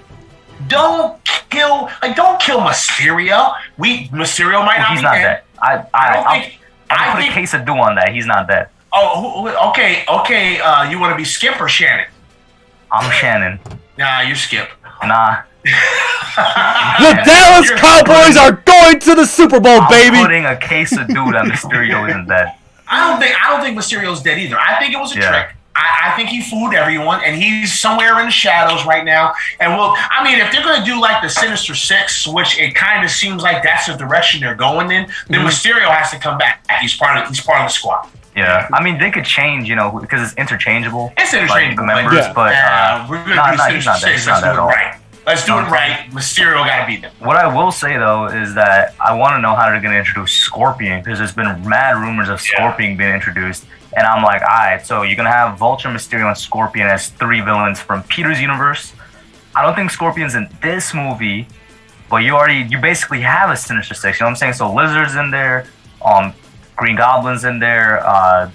Don't kill Mysterio. Mysterio might not be dead. He's not dead. I put a case of do on that. He's not dead. Oh, okay. You want to be Skip or Shannon? I'm Shannon. Nah, you're Skip. Nah. The Dallas Cowboys are going to the Super Bowl, baby. I'm putting a case of do that Mysterio isn't dead. I don't think Mysterio's dead either. I think it was a trick. I think he fooled everyone, and he's somewhere in the shadows right now. And if they're going to do like the Sinister Six, which it kind of seems like that's the direction they're going in, then Mysterio has to come back. He's part of the squad. Yeah, I mean they could change, because it's interchangeable. It's interchangeable, like, members, but we're going to do Sinister Six. Let's do it right. Let's do it right. Mysterio got to beat them. What I will say, though, is that I want to know how they're going to introduce Scorpion, because there's been mad rumors of Scorpion being introduced. And I'm like, all right, so you're going to have Vulture, Mysterio, and Scorpion as 3 villains from Peter's universe. I don't think Scorpion's in this movie, but you basically have a Sinister Six. You know what I'm saying? So Lizard's in there, Green Goblin's in there, why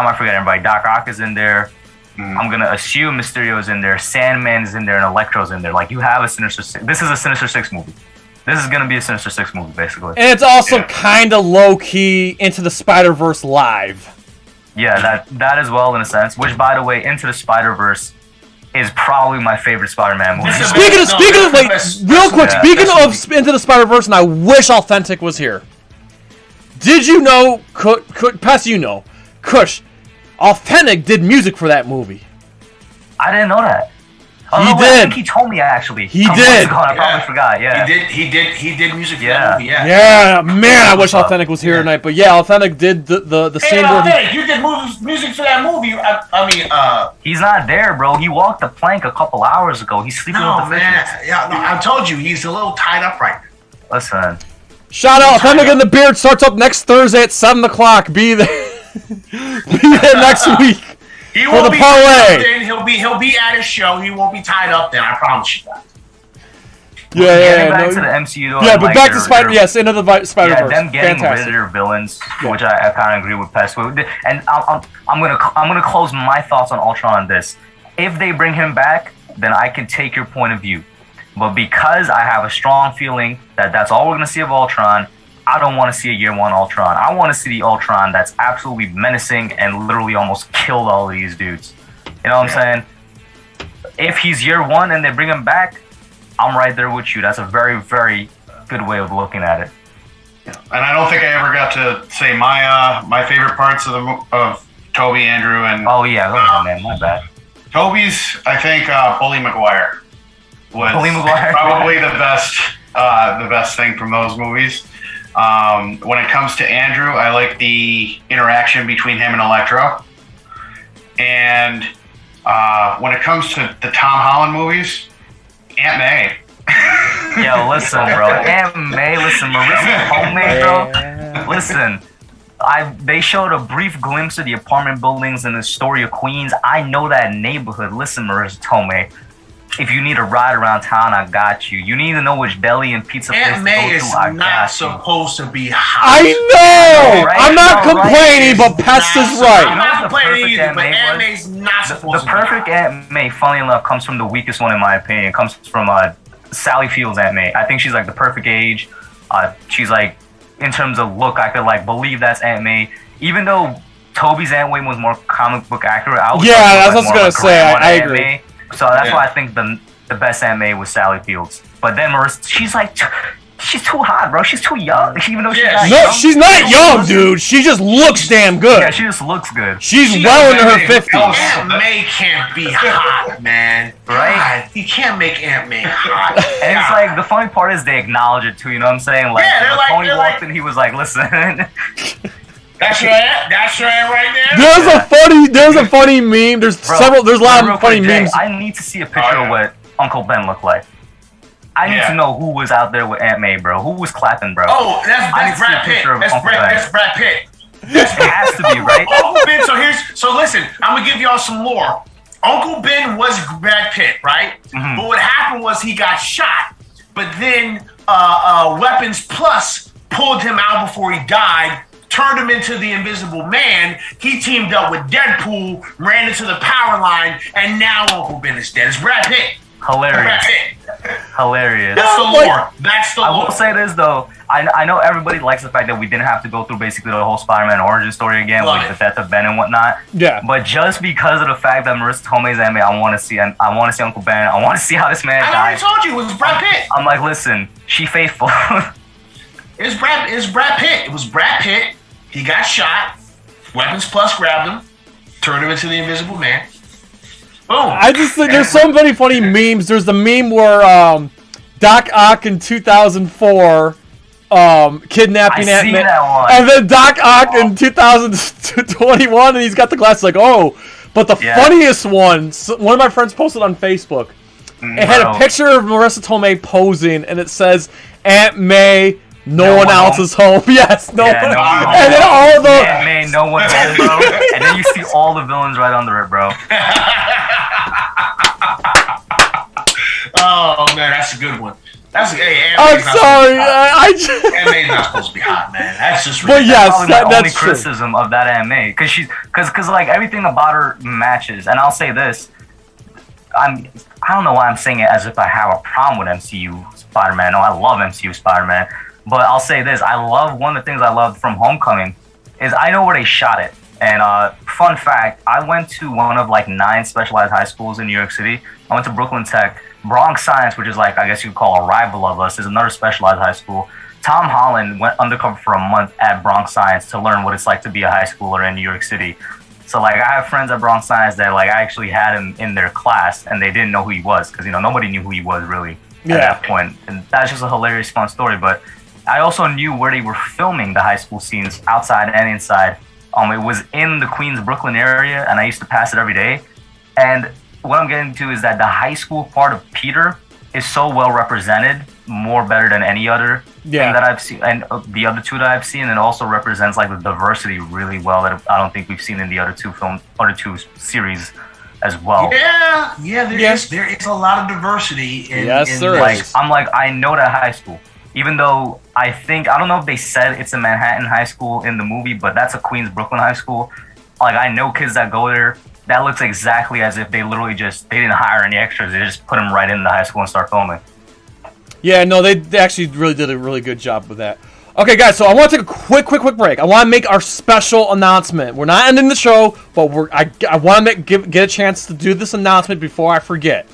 am I forgetting everybody? Doc Ock is in there. I'm going to assume Mysterio's in there, Sandman's in there, and Electro's in there. Like, you have a Sinister Six. This is a Sinister Six movie. This is going to be a Sinister Six movie, basically. And it's also kind of low-key Into the Spider-Verse live. Yeah, that as well, in a sense. Which, by the way, Into the Spider-Verse is probably my favorite Spider-Man movie. Speaking of, Into the Spider-Verse, and I wish Awthentik was here. Did you know, Pest, Kush, Awthentik did music for that movie. I didn't know that. He did. I think he told me actually. He did. I probably forgot. Yeah. He did music for that movie. Yeah. Yeah, man, I wish Awthentik was here tonight. But yeah, Awthentik did the scene where you did music for that movie. He's not there, bro. He walked the plank a couple hours ago. He's sleeping with the fishes. Yeah, no, I told you he's a little tied up right now. Listen. Shout out, Awthentik And The Beard starts up next Thursday at 7 o'clock. Be there. Be there next week. He won't be tied up then. He'll be at his show. He won't be tied up then. I promise you that. Getting back to the MCU though. Yeah, but back to Spider-Verse. Yeah, them getting rid of their villains, which I kind of agree with Pest. And I'm gonna close my thoughts on Ultron on this. If they bring him back, then I can take your point of view. But because I have a strong feeling that that's all we're gonna see of Ultron, I don't want to see a year 1 Ultron. I want to see the Ultron that's absolutely menacing and literally almost killed all of these dudes. You know what I'm saying? If he's year 1 and they bring him back, I'm right there with you. That's a very, very good way of looking at it. And I don't think I ever got to say my favorite parts of Toby, Andrew, and oh yeah, go ahead, man. My bad. Toby's, I think, Bully McGuire was Bully McGuire. probably the best thing from those movies. When it comes to Andrew, I like the interaction between him and Electro. And when it comes to the Tom Holland movies, Aunt May. Yo, listen, bro. Aunt May, listen, Marissa Tomei, bro. Listen, they showed a brief glimpse of the apartment buildings in the Astoria, Queens. I know that neighborhood. Listen, Marissa Tomei, if you need a ride around town, I got you. You need to know which deli and pizza place to Aunt May is go to, I not got you. supposed to be hot. I know! Right? I'm not No, right? complaining, but Pest is right. I'm not The complaining perfect either, Aunt but May Aunt was- May's not supposed The to be perfect hot. Aunt May, funny enough, comes from the weakest one in my opinion. It comes from Sally Field's Aunt May. I think she's like the perfect age. She's like, in terms of look, I could like believe that's Aunt May. Even though Toby's Aunt May was more comic book accurate, I was that's what I was gonna say. I agree. May. So that's why I think the best Aunt May was Sally Fields. But then Marissa, she's too hot, bro. She's too young. Even though she's not No, young. she's not young, dude. She just looks damn good. Yeah, she just looks good. She's well into her 50s. Aunt May can't be hot, man. Right? God, you can't make Aunt May hot. And it's like, the funny part is they acknowledge it too, you know what I'm saying? Like, Yeah, they're when like- Tony they're walked like- in, he was like, listen. That's right right there. There's a funny meme. There's Bro, there's a lot real of funny quick, Jay, memes. I need to see a picture of what Uncle Ben looked like. I need to know who was out there with Aunt May, bro. Who was clapping, bro? Oh, that's I need to see a Brad Pitt. picture of That's Uncle Ben. Brad Pitt. It has to be, right? Uncle Ben. So listen. I'm gonna give y'all some lore. Uncle Ben was Brad Pitt, right? Mm-hmm. But what happened was he got shot. But then Weapons Plus pulled him out before he died, turned him into the Invisible Man. He teamed up with Deadpool, ran into the power line, and now Uncle Ben is dead. It's Brad Pitt. Hilarious. Brad Pitt. Hilarious. That's the lore. That's the I lore. will say this though, I know everybody likes the fact that we didn't have to go through basically the whole Spider-Man origin story again Love with it. the death of Ben and whatnot. Yeah. But just because of the fact that Marissa Tomei's Aunt May, I want to see Uncle Ben. I want to see how this man I already died. told you it was Brad Pitt. I'm like, listen, she faithful. It's Brad Pitt. It was Brad Pitt. He got shot. Weapons Plus grabbed him, turned him into the Invisible Man. Boom. I just think there's so many funny memes. There's the meme where Doc Ock in 2004 kidnapping I Aunt see May, that one. and then Doc Ock in 2021, and he's got the glasses like, oh. But the funniest one of my friends posted on Facebook. It had a picture of Marissa Tomei posing, and it says, Aunt May, no one else is home. Yes, no one. And then all the... Aunt May, no one home, bro. And then you see all the villains right under it, bro. Oh man, that's a good one. That's hey. I'm sorry. I just... Aunt May's not supposed to be hot, man. That's just. But ridiculous. yes, Probably my only that's true. criticism of that Aunt May, because like everything about her matches. And I'll say this, I don't know why I'm saying it as if I have a problem with MCU Spider-Man. No, I love MCU Spider-Man. But I'll say this, one of the things I loved from Homecoming is I know where they shot it. And fun fact, I went to one of like 9 specialized high schools in New York City. I went to Brooklyn Tech. Bronx Science, which is like, I guess you could call a rival of us, is another specialized high school. Tom Holland went undercover for a month at Bronx Science to learn what it's like to be a high schooler in New York City. So like I have friends at Bronx Science that like I actually had him in their class and they didn't know who he was because, you know, nobody knew who he was really at that point. And that's just a hilarious, fun story. But I also knew where they were filming the high school scenes outside and inside. It was in the Queens, Brooklyn area, and I used to pass it every day. And what I'm getting to is that the high school part of Peter is so well represented, more better than any other thing that I've seen, and the other two that I've seen, and also represents like the diversity really well that I don't think we've seen in the other two series as well. Yeah, there is a lot of diversity in there is. I know that high school. Even though I don't know if they said it's a Manhattan high school in the movie, but that's a Queens, Brooklyn high school. Like, I know kids that go there. That looks exactly as if they literally they didn't hire any extras. They just put them right in the high school and start filming. Yeah, no, they actually really did a really good job with that. Okay, guys, so I want to take a quick break. I want to make our special announcement. We're not ending the show, but I want to get a chance to do this announcement before I forget.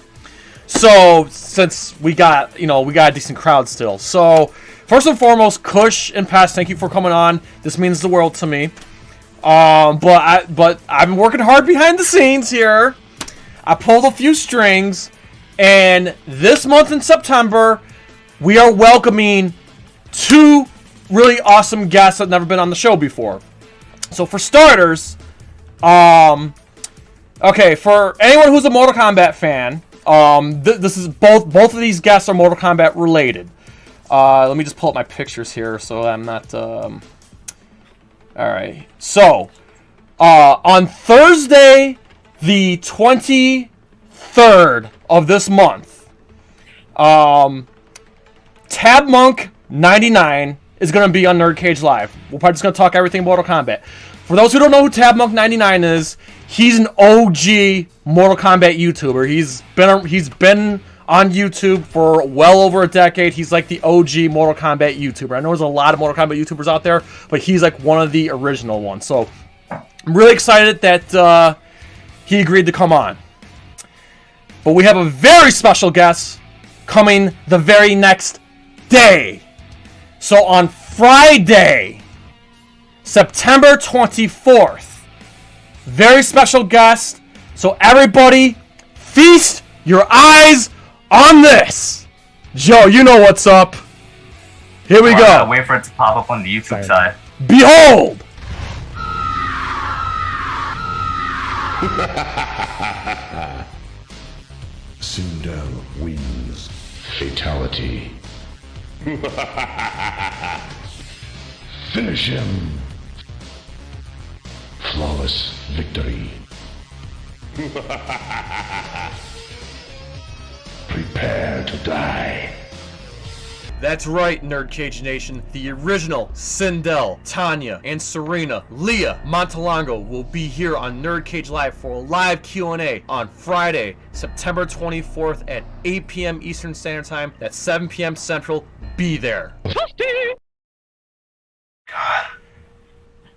So since we got a decent crowd still. So first and foremost, Kush and Pest, thank you for coming on. This means the world to me. But I've been working hard behind the scenes here. I pulled a few strings, and this month in September, we are welcoming 2 really awesome guests that have never been on the show before. So for starters, okay, for anyone who's a Mortal Kombat fan, this is both of these guests are Mortal Kombat related. Let me just pull up my pictures here so I'm not. All right, so on Thursday, the 23rd of this month, Tab Monk 99 is going to be on NerdCage Live. We're probably just going to talk everything Mortal Kombat. For those who don't know who Tab Monk 99 is, he's an OG Mortal Kombat YouTuber. He's been on YouTube for well over a decade. He's like the OG Mortal Kombat YouTuber. I know there's a lot of Mortal Kombat YouTubers out there, but he's like one of the original ones. So I'm really excited that he agreed to come on. But we have a very special guest coming the very next day. So on Friday, September 24th, very special guest. So everybody, feast your eyes on this. Joe, you know what's up. Here we go. Wait for it to pop up on the YouTube side. Behold! Sindel wins. Fatality. Finish him. Flawless victory. Prepare to die. That's right, NerdCage Nation. The original Sindel, Tanya, and Serena, Leah Montalongo will be here on NerdCage Live for a live Q&A on Friday, September 24th at 8 p.m. Eastern Standard Time. That's 7 p.m. Central. Be there. God.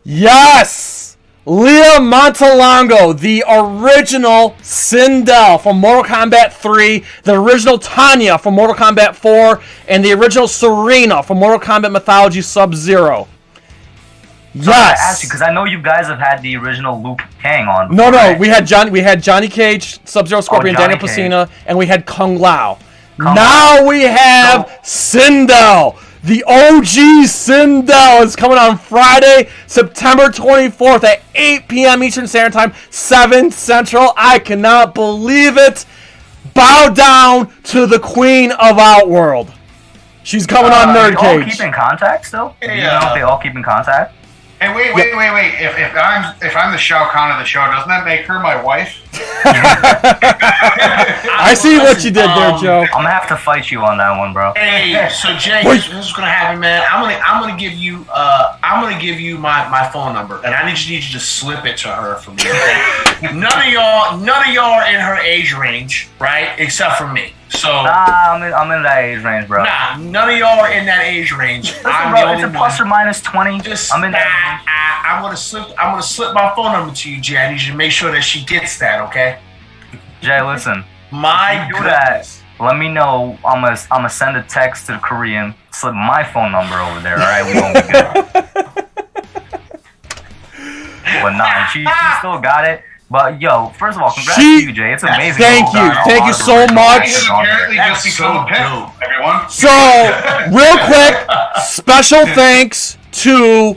Yes! Leah Montalongo, the original Sindel from Mortal Kombat 3, the original Tanya from Mortal Kombat 4, and the original Serena from Mortal Kombat Mythology Sub-Zero. Yes. I asked you because I know you guys have had the original Liu Kang on. Before, No, right? we had Johnny Cage, Sub-Zero Scorpion, Daniel Pesina, and we had Kung Lao. We have Sindel. The OG Sindel is coming on Friday, September 24th at 8 p.m. Eastern Standard Time, 7 Central. I cannot believe it. Bow down to the queen of Outworld. She's coming on They all NerdCage. keep in contact still? Yeah. Do you know if they all keep in contact? Hey, wait. If I'm the Shao Kahn of the show, doesn't that make her my wife? I see what you did there, Joe. I'm gonna have to fight you on that one, bro. Hey, so Jay, this is what's gonna happen, man. I'm gonna give you my phone number, and I need you to slip it to her for me. Okay? None of y'all are in her age range, right? Except for me. So Nah, I'm in that age range, bro. nah, none of y'all are in that age range. Listen, I'm bro, the it's only a plus one. or minus 20. Just I'm in that range. I'm gonna slip my phone number to you, Jay. I need you to make sure that she gets that, okay? Jay, listen. My Do goodness. that. Let me know. I'm gonna send a text to the Korean. Slip my phone number over there. All right, we won't be good. But nah, she still got it. But yo, first of all, congrats to you, Jay. It's amazing. Thank you so much. He has apparently That's just so become a pimp, dope. everyone. So, real quick, special thanks to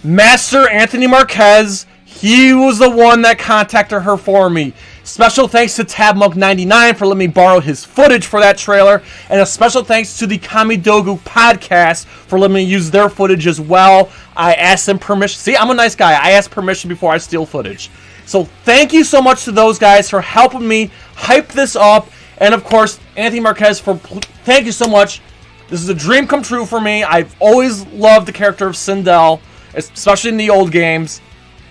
Master Anthony Marquez. He was the one that contacted her for me. Special thanks to TabMonk99 for letting me borrow his footage for that trailer. And a special thanks to the Kamidogu podcast for letting me use their footage as well. I asked them permission. See, I'm a nice guy. I ask permission before I steal footage. So thank you so much to those guys for helping me hype this up. And of course, Anthony Marquez, thank you so much. This is a dream come true for me. I've always loved the character of Sindel, especially in the old games.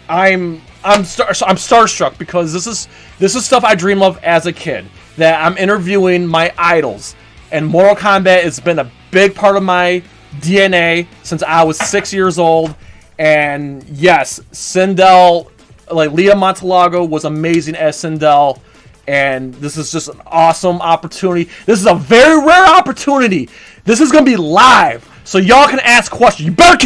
I'm starstruck because this is stuff I dream of as a kid. That I'm interviewing my idols, and Mortal Kombat has been a big part of my DNA since I was 6 years old. And yes, Sindel, like Leah Montalongo, was amazing as Sindel, And this is just an awesome opportunity. This is a very rare opportunity. This is going to be live, so y'all can ask questions. You better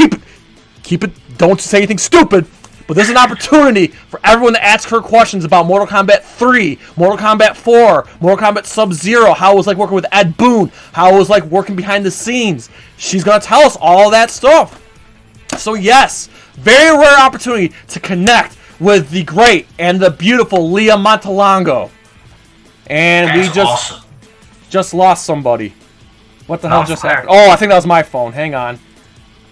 keep it, don't say anything stupid. But this is an opportunity for everyone to ask her questions about Mortal Kombat 3, Mortal Kombat 4, Mortal Kombat Sub-Zero, how it was like working with Ed Boon, how it was like working behind the scenes. She's going to tell us all that stuff. So yes, very rare opportunity to connect with the great and the beautiful Leah Montalongo. And That's we just lost somebody. What the hell just happened? Oh, I think that was my phone. Hang on.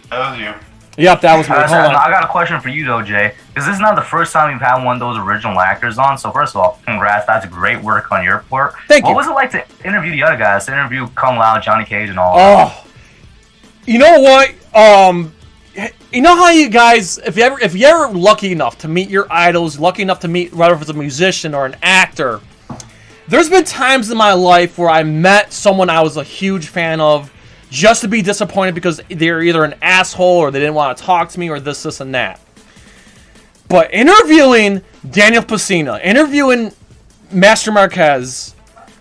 That was you. Yep, that was me. Hold on. I got a question for you though, Jay. Because this is not the first time you've had one of those original actors on. So first of all, congrats. That's great work on your part. Thank you. What was it like to interview the other guys? To interview Kung Lao, Johnny Cage, and all Oh, you know what? You know how you guys, if you're ever lucky enough to meet your idols, lucky enough to meet whether it's a musician or an actor, there's been times in my life where I met someone I was a huge fan of, just to be disappointed because they're either an asshole or they didn't want to talk to me or this, and that. But interviewing Daniel Pesina, interviewing Master Marquez,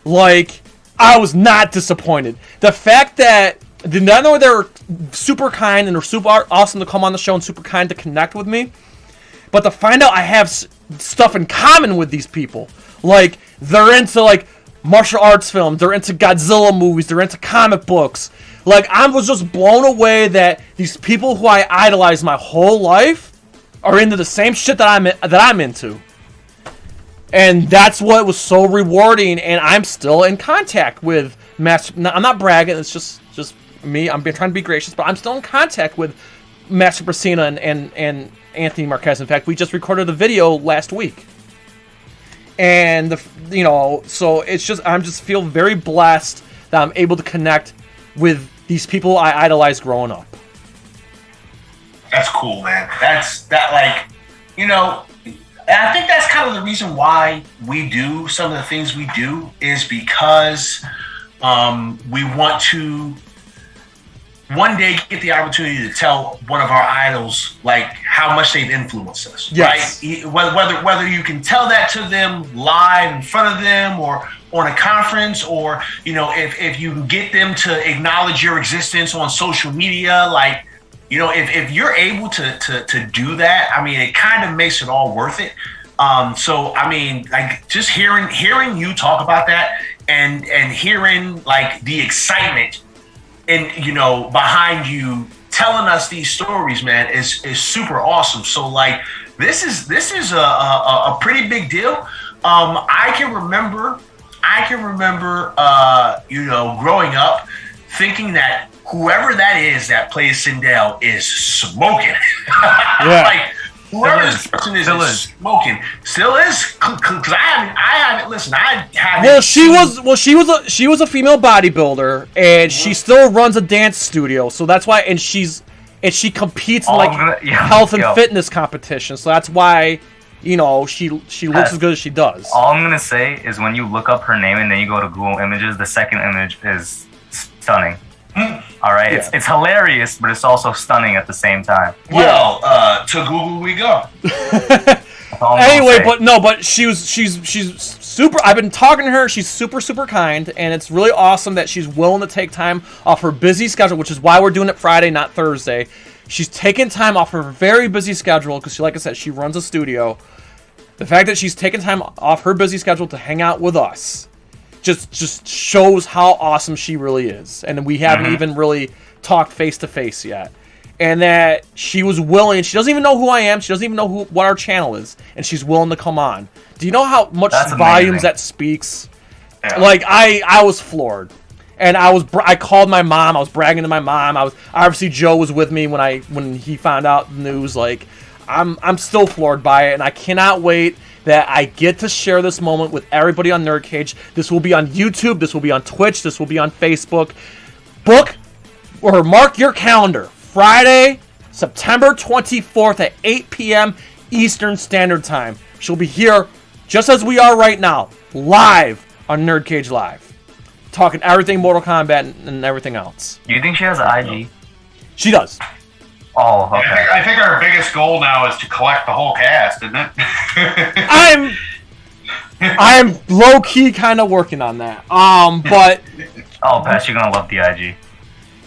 like, I was not disappointed. The fact that, did not know they were super kind and were super awesome to come on the show and super kind to connect with me, but to find out I have stuff in common with these people. Like, they're into, like, martial arts films, they're into Godzilla movies, they're into comic books. Like, I was just blown away that these people who I idolized my whole life are into the same shit that I'm into. And that's what was so rewarding, and I'm still in contact with Master... I'm not bragging, it's just me. I'm trying to be gracious, but I'm still in contact with Master Pesina and Anthony Marquez. In fact, we just recorded a video last week. And, so it's just... I just feel very blessed that I'm able to connect with these people I idolized growing up. That's cool, man. And I think that's kind of the reason why we do some of the things we do, is because we want to one day get the opportunity to tell one of our idols like how much they've influenced us. Yes. Right? Whether you can tell that to them live in front of them or on a conference, or if you can get them to acknowledge your existence on social media, like, if you're able to do that, I mean, it kind of makes it all worth it. So I mean, like, just hearing you talk about that and hearing like the excitement and behind you telling us these stories, man, is super awesome. So like, this is a pretty big deal. I can remember growing up thinking that whoever that is that plays Sindel is smoking. Yeah. Like, whoever this person is smoking. Still is, because I haven't listened. I haven't. Well, she was a female bodybuilder, and she still runs a dance studio. So that's why, and she competes in health and fitness competitions. So that's why, she looks as good as she does. All I'm gonna say is when you look up her name and then you go to Google Images, the second image is stunning. All right, Yeah. it's hilarious, but it's also stunning at the same time. Well, to Google we go. Anyway, but she's super. I've been talking to her. She's super, super kind, and it's really awesome that she's willing to take time off her busy schedule, which is why we're doing it Friday, not Thursday. She's taking time off her very busy schedule because, like I said, she runs a studio. The fact that she's taking time off her busy schedule to hang out with us just shows how awesome she really is. And we haven't even really talked face to face yet. And that she was willing. She doesn't even know who I am. She doesn't even know what our channel is, and she's willing to come on. Do you know how much volumes that speaks? Yeah. Like, I was floored, and I called my mom. I was bragging to my mom. Obviously Joe was with me when he found out the news. Like, I'm still floored by it, and I cannot wait that I get to share this moment with everybody on NerdCage. This will be on YouTube. This will be on Twitch. This will be on Facebook. Book or mark your calendar. Friday, September 24th at 8 p.m. Eastern Standard Time. She'll be here just as we are right now, live on NerdCage Live, talking everything Mortal Kombat and everything else. Do you think she has an IG? She does. Oh, okay. I think our biggest goal now is to collect the whole cast, isn't it? I am low key kind of working on that. But Oh, Pest, you're gonna love the IG.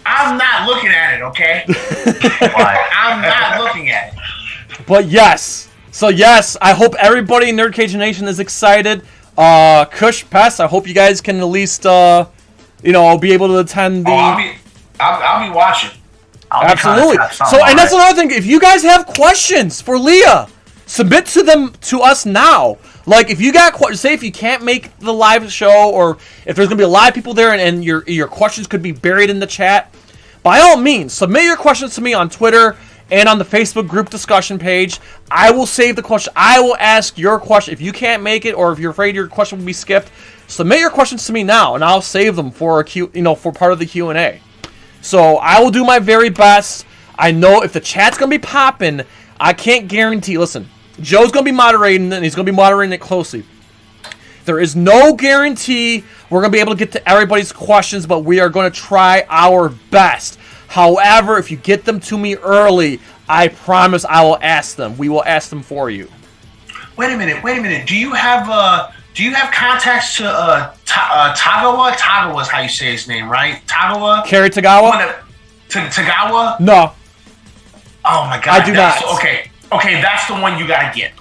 I'm not looking at it, okay? Why? I'm not looking at it. But yes. So yes, I hope everybody in NerdCage Nation is excited. Kush, Pest, I hope you guys can at least be able to attend the I'll be watching. Absolutely. So and that's another thing, if you guys have questions for Leah, submit them to us now. Like, if you got questions, say if you can't make the live show, or if there's going to be a lot of people there and your questions could be buried in the chat, by all means, submit your questions to me on Twitter and on the Facebook group discussion page. I will save the question. I will ask your question. If you can't make it, or if you're afraid your question will be skipped, submit your questions to me now, and I'll save them for for part of the Q&A. So I will do my very best. I know if the chat's going to be popping, I can't guarantee. Listen, Joe's going to be moderating, and he's going to be moderating it closely. There is no guarantee we're going to be able to get to everybody's questions, but we are going to try our best. However, if you get them to me early, I promise I will ask them. We will ask them for you. Wait a minute. Do you have contacts to Tagawa? Tagawa is how you say his name, right? Tagawa? Kerry Tagawa? Tagawa? No. Oh my god. I do not. Okay, that's the one you gotta get.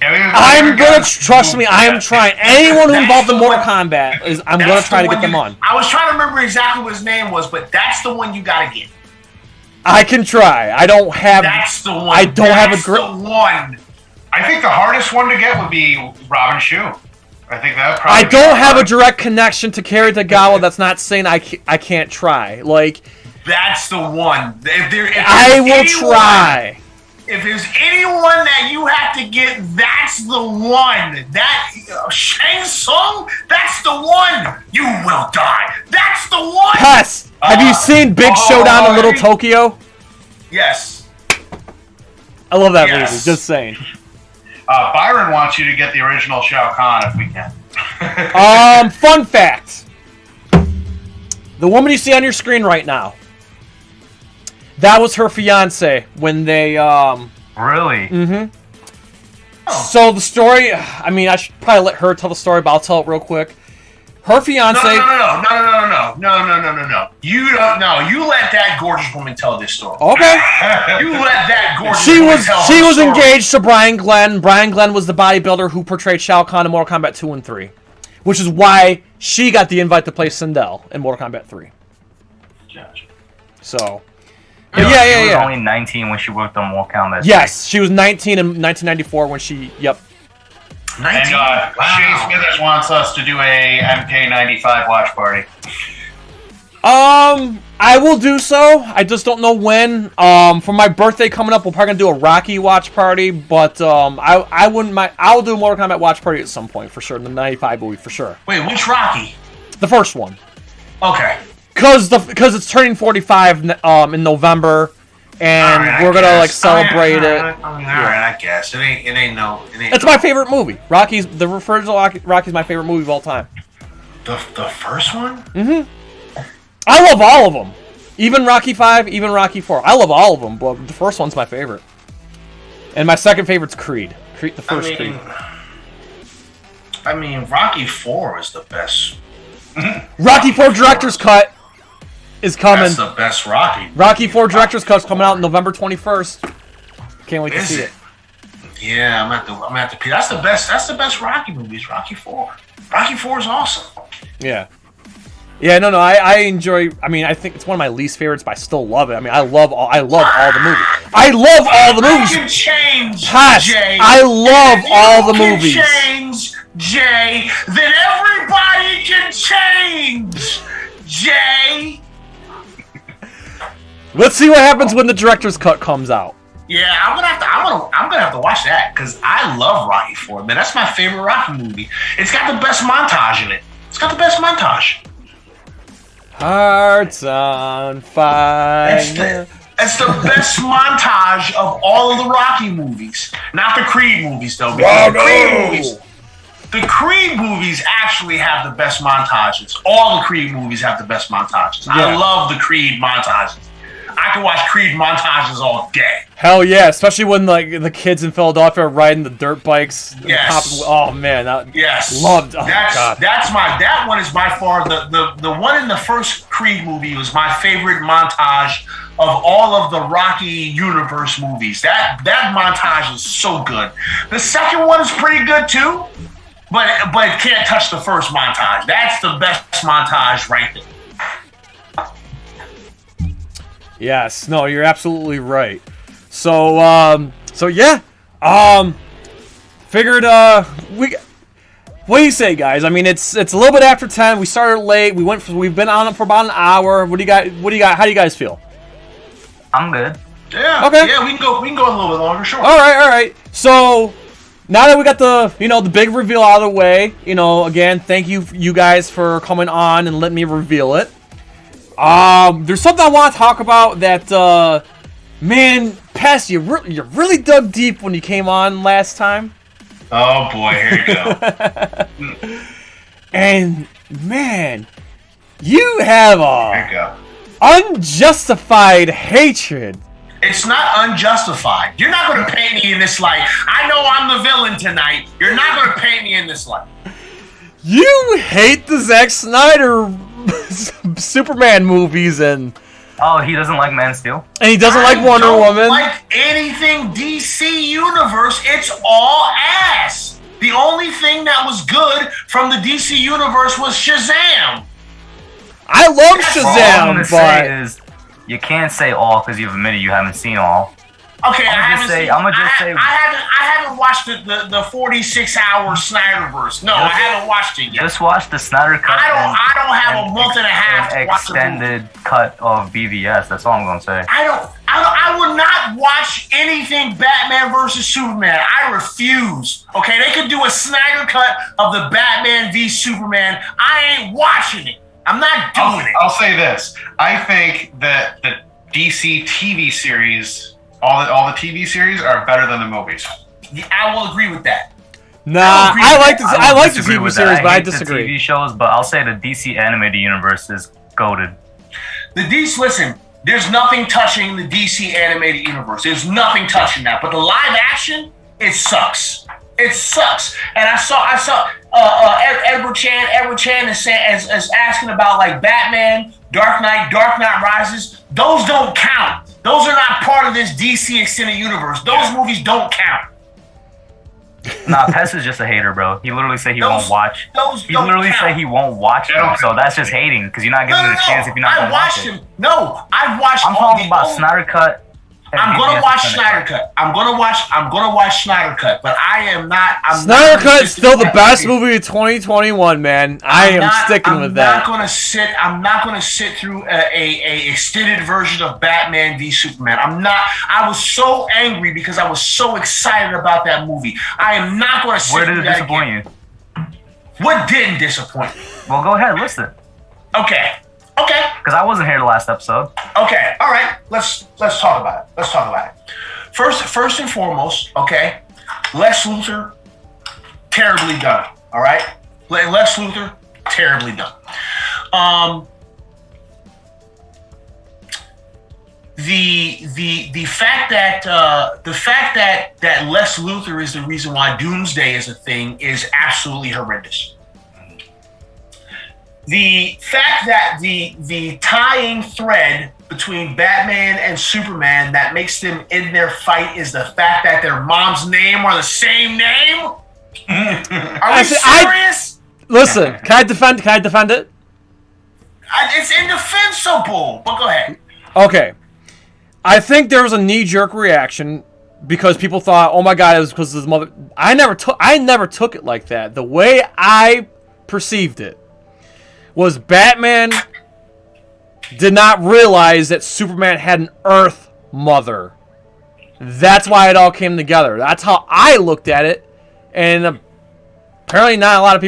I'm gonna trust me. I am trying. Anyone who involved in Mortal Kombat I'm gonna try to get them on. I was trying to remember exactly what his name was, but that's the one you gotta get. I can try. I don't have. That's the one. I don't have a grip. The one. I think the hardest one to get would be Robin Shu. I think that probably. I don't have a direct connection to Kerry Tagawa. That's not saying I can't try. Like. That's the one. I will try. If there's anyone that you have to get, that's the one. That Shang Tsung, that's the one. You will die. That's the one. Pest. Have you seen Big Showdown in Little Tokyo? Yes. I love that movie. Just saying. Byron wants you to get the original Shao Kahn if we can. Fun fact. The woman you see on your screen right now, that was her fiance when they, Really? Mm-hmm. Oh. So the story, I mean, I should probably let her tell the story, but I'll tell it real quick. Her fiance... No. You don't know. You let that gorgeous woman tell this story. Okay. You let that gorgeous woman tell her She was story. engaged to Brian Glenn. Brian Glenn was the bodybuilder who portrayed Shao Kahn in Mortal Kombat 2 and 3. Which is why she got the invite to play Sindel in Mortal Kombat 3. Gotcha. So... She was only 19 when she worked on Mortal Kombat 3. Yes, she was 19 in 1994 when she... Yep. 19? And Shay Smithers wants us to do a MK95 watch party. I will do so. I just don't know when. For my birthday coming up, we're probably gonna do a Rocky watch party, but I wouldn't mind. I'll do a Mortal Kombat watch party at some point for sure. The 95 movie for sure. Wait, which Rocky? The first one. Okay. Because it's turning 45 in November, and we're gonna celebrate it. All right, I guess it ain't. It's my favorite movie. Rocky's my favorite movie of all time. The first one? Mm-hmm. I love all of them. Even Rocky 5, even Rocky 4. I love all of them, but the first one's my favorite. And my second favorite's Creed. The first Creed. I mean, Rocky 4 is the best. Rocky 4 Director's Cut is coming. That's the best Rocky. Rocky 4 Director's Cut's coming out November 21st. Can't wait to see it. Yeah, I'm gonna have to. That's the best. That's the best Rocky movies. Rocky 4. Rocky 4 is awesome. Yeah. Yeah, no, I enjoy. I mean, I think it's one of my least favorites, but I still love it. I mean, I love all the movies. I love all the movies. You can change, Pest, Jay. I love all the movies. You can change, Jay. Then everybody can change, Jay. Let's see what happens when the director's cut comes out. Yeah, I'm gonna have to watch that because I love Rocky 4. Man, that's my favorite Rocky movie. It's got the best montage in it. It's got the best montage. Hearts on fire. That's the best montage of all of the Rocky movies. Not the Creed movies, though. The Creed movies actually have the best montages. All the Creed movies have the best montages. Yeah. I love the Creed montages. I can watch Creed montages all day. Hell yeah, especially when like the kids in Philadelphia are riding the dirt bikes. Yes. Oh man, loved. Oh, God. That one is by far the one in the first Creed movie was my favorite montage of all of the Rocky universe movies. That montage is so good. The second one is pretty good too, but it can't touch the first montage. That's the best montage right there. Yes, no, you're absolutely right. So yeah, figured what do you say, guys? I mean, it's a little bit after 10. We started late. We've been on it for about an hour. What do you got? How do you guys feel? I'm good. Yeah. Okay. Yeah, we can go a little bit longer. Sure. All right. So now that we got the big reveal out of the way, again, thank you guys for coming on and letting me reveal it. There's something I want to talk about that, man, Pest, you really dug deep when you came on last time. Oh boy, here you go. And man, you have Here you go. unjustified hatred. It's not unjustified. You're not going to paint me in this light. I know I'm the villain tonight. You're not going to paint me in this light. You hate the Zack Snyder Superman movies and He doesn't like Man of Steel? he doesn't like Wonder Woman. Like anything DC Universe, it's all ass. The only thing that was good from the DC Universe was Shazam. I love All I'm Shazam, gonna say is you can't say all because you've admitted you haven't seen all. Okay, I haven't watched the 46-hour Snyderverse. No, I haven't watched it yet. Just watch the Snyder cut. I don't have a month and a half to watch the movie. Extended cut of BVS. That's all I'm gonna say. I will not watch anything Batman versus Superman. I refuse. Okay, they could do a Snyder cut of the Batman v Superman. I ain't watching it. I'm not doing it. I'll say this. I think that the DC TV series, all the TV series are better than the movies. Yeah, I will agree with that. Nah, I like the TV series, but I hate disagree. The TV shows, but I'll say the DC animated universe is goated. Listen, there's nothing touching the DC animated universe. There's nothing touching that. But the live action, it sucks. It sucks. And I saw Edward Chan is asking about like Batman, Dark Knight Rises. Those don't count. Those are not part of this DC extended universe. Those movies don't count. Nah, Pest is just a hater, bro. He literally said he won't watch. He literally said he won't watch them, so that's just hating because you're not giving it a chance if you're not going to watch it. No, I've watched. I'm talking about Snyder Cut. I'm gonna watch Snyder Cut. I'm gonna watch Snyder Cut, but I am not. Snyder Cut is still the best movie of 2021, man. I am sticking with that. I'm not gonna sit through a extended version of Batman v Superman. I'm not. I was so angry because I was so excited about that movie. I am not gonna sit through that. Where did it disappoint you? What didn't disappoint me? Well, go ahead, list it. Okay. Because I wasn't here the last episode. Okay. All right. Let's talk about it. First and foremost, okay. Lex Luthor, terribly done. All right. Lex Luthor, terribly done. The fact that Lex Luthor is the reason why Doomsday is a thing is absolutely horrendous. The fact that the tying thread between Batman and Superman that makes them in their fight is the fact that their mom's name are the same name? Are we serious? Listen, can I defend it? It's indefensible, but go ahead. Okay. I think there was a knee-jerk reaction because people thought, oh my God, it was because of his mother. I never took it like that. The way I perceived it was Batman did not realize that Superman had an Earth mother. That's why it all came together. That's how I looked at it, and apparently not a lot of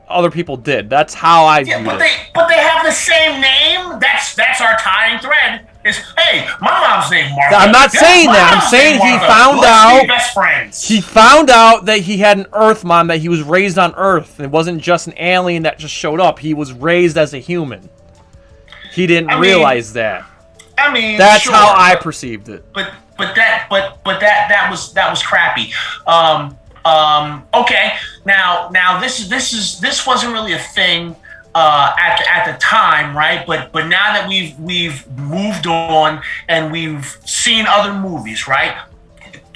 other people did. That's how I viewed it. But they have the same name. That's our tying thread. Is hey, my mom's name Martha. I'm not saying that. I'm saying he found out. Best friends. He found out that he had an Earth mom, that he was raised on Earth. It wasn't just an alien that just showed up. He was raised as a human. He didn't realize that. I mean, that's sure, how I perceived it. But that was crappy. Okay, now this wasn't really a thing at the time, right? But now that we've moved on and we've seen other movies, right?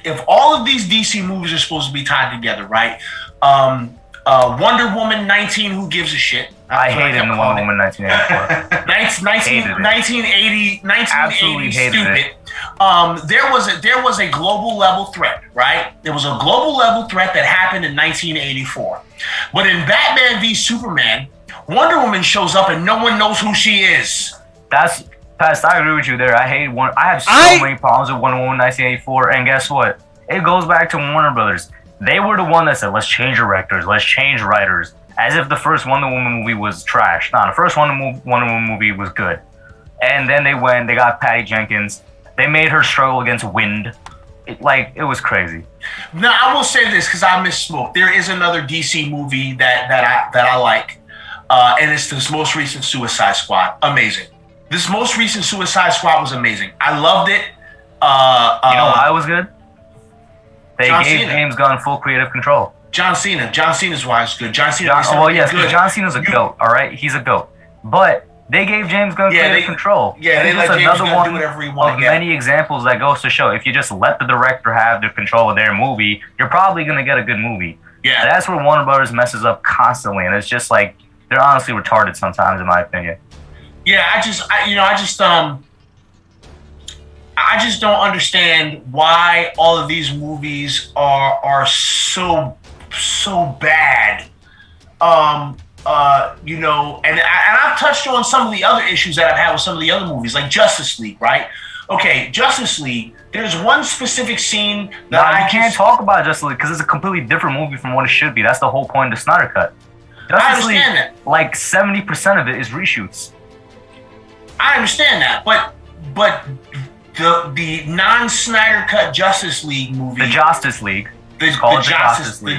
If all of these DC movies are supposed to be tied together, right? Wonder Woman 19, who gives a shit? I hated the Wonder Woman 1984. 1980, Absolutely hated stupid. it. There was a global level threat, right? There was a global level threat that happened in 1984. But in Batman v Superman, Wonder Woman shows up and no one knows who she is. That's Pest. I agree with you there. I have so many problems with Wonder Woman 1984, and guess what? It goes back to Warner Brothers. They were the one that said, let's change directors, let's change writers, as if the first Wonder Woman movie was trash. Nah, the first Wonder Woman movie was good. And then they got Patty Jenkins. They made her struggle against wind. It was crazy. Now, I will say this because I misspoke. There is another DC movie that I like, and it's this most recent Suicide Squad. Amazing. This most recent Suicide Squad was amazing. I loved it. You know why it was good? They John gave Cena. James Gunn full creative control. John Cena's why it's good. John Cena. Because John Cena's a goat, all right? He's a goat. But they gave James Gunn creative control. Yeah, they let James Gunn do whatever he wanted. Of many examples that goes to show if you just let the director have the control of their movie, you're probably going to get a good movie. Yeah. That's where Warner Brothers messes up constantly, and it's just like they're honestly retarded sometimes, in my opinion. Yeah, I just don't understand why all of these movies are so bad. And I've touched on some of the other issues that I've had with some of the other movies, like Justice League, right? Okay, Justice League. There's one specific scene that I can't talk about Justice League because it's a completely different movie from what it should be. That's the whole point of the Snyder Cut. I understand that. Like 70% of it is reshoots. I understand that, but the non-Snyder Cut Justice League movie, the Justice League, the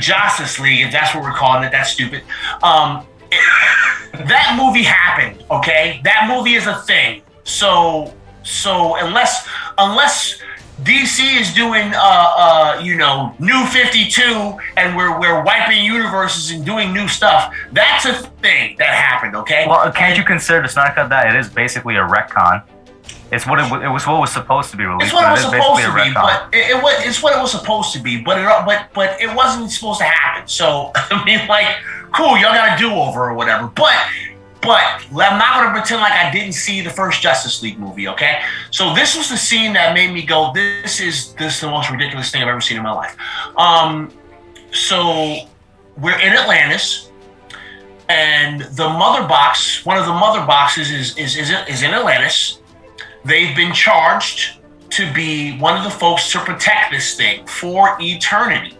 Justice League, if that's what we're calling it, that's stupid. That movie happened, okay? That movie is a thing. So unless DC is doing New 52 and we're wiping universes and doing new stuff, that's a thing that happened, okay? Well, can't you consider the Snyder Cut that it is basically a retcon? It's what it was what was supposed to be released. It's what it was supposed to be, but it's what it was supposed to be, but it wasn't supposed to happen. So I mean, like, cool, y'all got a do-over or whatever. But I'm not gonna pretend like I didn't see the first Justice League movie. Okay, so this was the scene that made me go, this is the most ridiculous thing I've ever seen in my life. So we're in Atlantis, and the mother box, one of the mother boxes is in Atlantis. They've been charged to be one of the folks to protect this thing for eternity.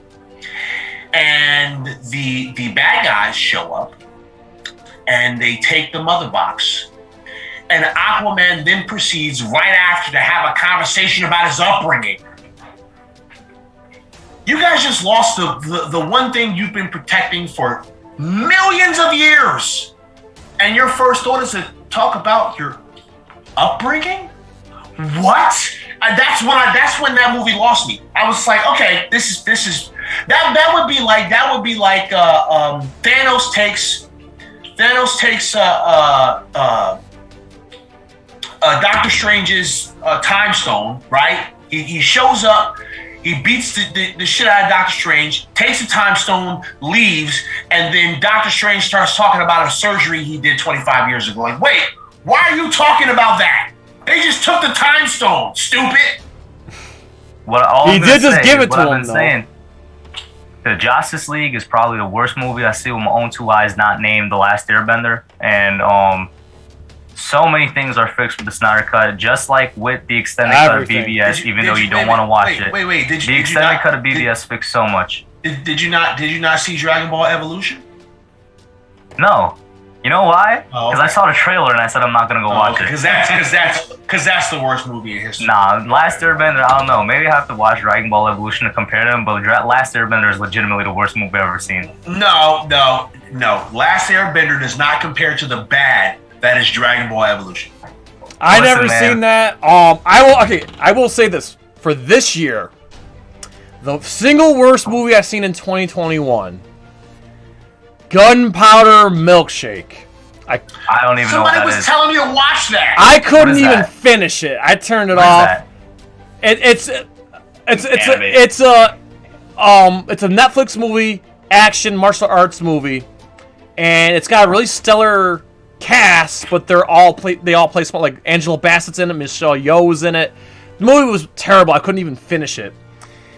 And the bad guys show up and they take the mother box. And Aquaman then proceeds right after to have a conversation about his upbringing. You guys just lost the one thing you've been protecting for millions of years. And your first thought is to talk about your upbringing? What? That's when that movie lost me. I was like, okay, this is that would be like Thanos takes Doctor Strange's time stone, right? He shows up, he beats the shit out of Doctor Strange, takes the time stone, leaves, and then Doctor Strange starts talking about a surgery he did 25 years ago. Like, wait, why are you talking about that? They just took the time stone, stupid. He did just give it to him, though. The Justice League is probably the worst movie I see with my own two eyes, not named The Last Airbender. And so many things are fixed with the Snyder Cut, just like with the extended cut of BVS, even though you don't want to watch it. Wait. The extended cut of BVS fixed so much. Did you not see Dragon Ball Evolution? No. You know why? Oh, Because I saw the trailer and I said I'm not gonna go watch it. Because that's the worst movie in history. Nah, Last Airbender, I don't know. Maybe I have to watch Dragon Ball Evolution to compare them, but Last Airbender is legitimately the worst movie I've ever seen. No. Last Airbender does not compare to the bad that is Dragon Ball Evolution. I Listen, never man. seen that. I will say this for this year. The single worst movie I've seen in 2021. Gunpowder Milkshake. I don't even know what Somebody that was is. telling me to watch that. I couldn't is even that? finish it. I turned it What is off. that? It's Animated. a Netflix movie, action martial arts movie, and it's got a really stellar cast, but they all play small. Like Angela Bassett's in it, Michelle Yeoh's in it. The movie was terrible. I couldn't even finish it.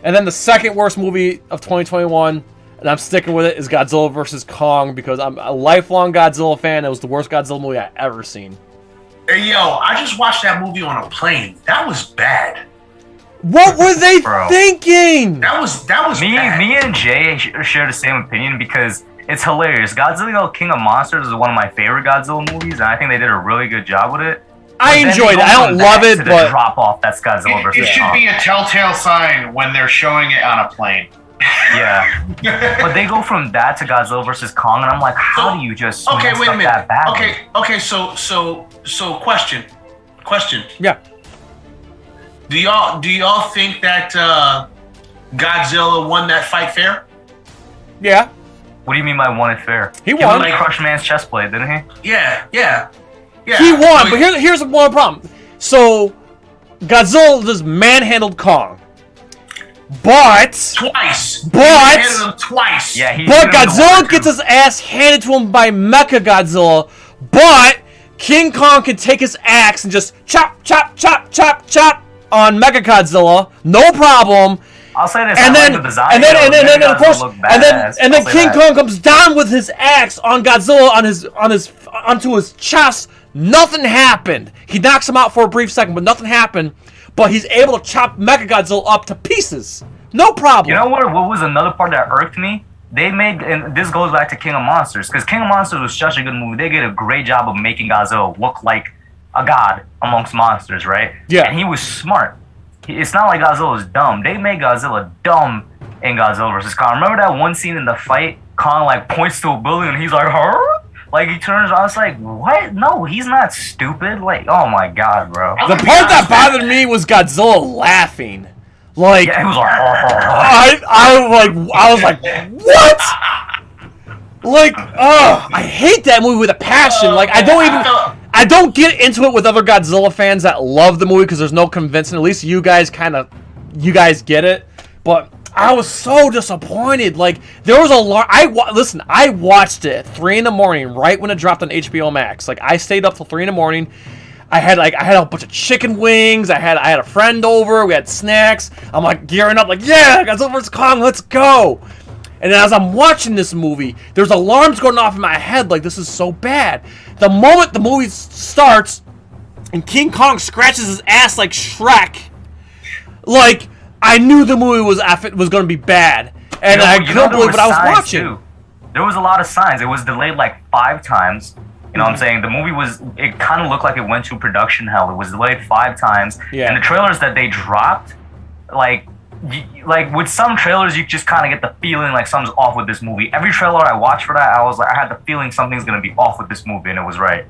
And then the second worst movie of 2021, and I'm sticking with it, is Godzilla vs. Kong because I'm a lifelong Godzilla fan. It was the worst Godzilla movie I've ever seen. Hey, yo, I just watched that movie on a plane. That was bad. What were they Bro. That thinking? was Me bad. and Jay share the same opinion because it's hilarious. Godzilla King of Monsters is one of my favorite Godzilla movies, and I think they did a really good job with it. I But then enjoyed they it. go I don't from love that it, to the but drop off. That's Godzilla It versus should Kong. be a telltale sign when they're showing it on a plane. Yeah, but they go from that to Godzilla versus Kong, and I'm like, how do you just Okay, mess wait a up minute. that badly? Okay. So question. yeah. Do y'all think that Godzilla won that fight fair? Yeah. What do you mean by won it fair? He He won. like crushed man's chest plate, didn't he? Yeah. He won, So but here's one problem. So, Godzilla just manhandled Kong. But twice. But- He hit him twice. Yeah, he. But hit him in the Godzilla water, gets too. his ass handed to him by Mecha Godzilla. But King Kong can take his axe and just chop, chop, chop, chop, chop on Mecha Godzilla. No problem. I'll say this. And I then, like the design, and then, though. and then, Mecha of course, Godzilla look and then badass, I'll say King that. Kong comes down with his axe on Godzilla onto his chest. Nothing happened. He knocks him out for a brief second, but nothing happened. But he's able to chop Mecha Godzilla up to pieces. No problem. You know what was another part that irked me? They made, and this goes back to King of Monsters, because King of Monsters was such a good movie. They did a great job of making Godzilla look like a god amongst monsters, right? Yeah. And he was smart. It's not like Godzilla was dumb. They made Godzilla dumb in Godzilla vs. Kong. Remember that one scene in the fight? Kong like points to a building and he's like, huh? Like he turns around, it's like, what? No, he's not stupid. Like, oh my god, bro. The part that bothered me was Godzilla laughing. Like, Yeah, he was like, I was like, what? Like, I hate that movie with a passion. Like, I don't get into it with other Godzilla fans that love the movie because there's no convincing. At least you guys get it. But I was so disappointed. Like, there was listen, I watched it at 3 in the morning, right when it dropped on HBO Max. Like, I stayed up till 3 in the morning. I had a bunch of chicken wings. I had a friend over. We had snacks. I'm like gearing up, like, yeah, Godzilla vs. Kong, let's go. And as I'm watching this movie, there's alarms going off in my head, like this is so bad. The moment the movie starts, and King Kong scratches his ass like Shrek, like I knew the movie was going to be bad, and I couldn't believe what I was watching. Too. There was a lot of signs. It was delayed like 5 times. You know what I'm saying? The movie it kind of looked like it went through production hell. It was delayed 5 times. Yeah. And the trailers that they dropped, like with some trailers, you just kind of get the feeling like something's off with this movie. Every trailer I watched for that, I had the feeling something's going to be off with this movie, and it was right.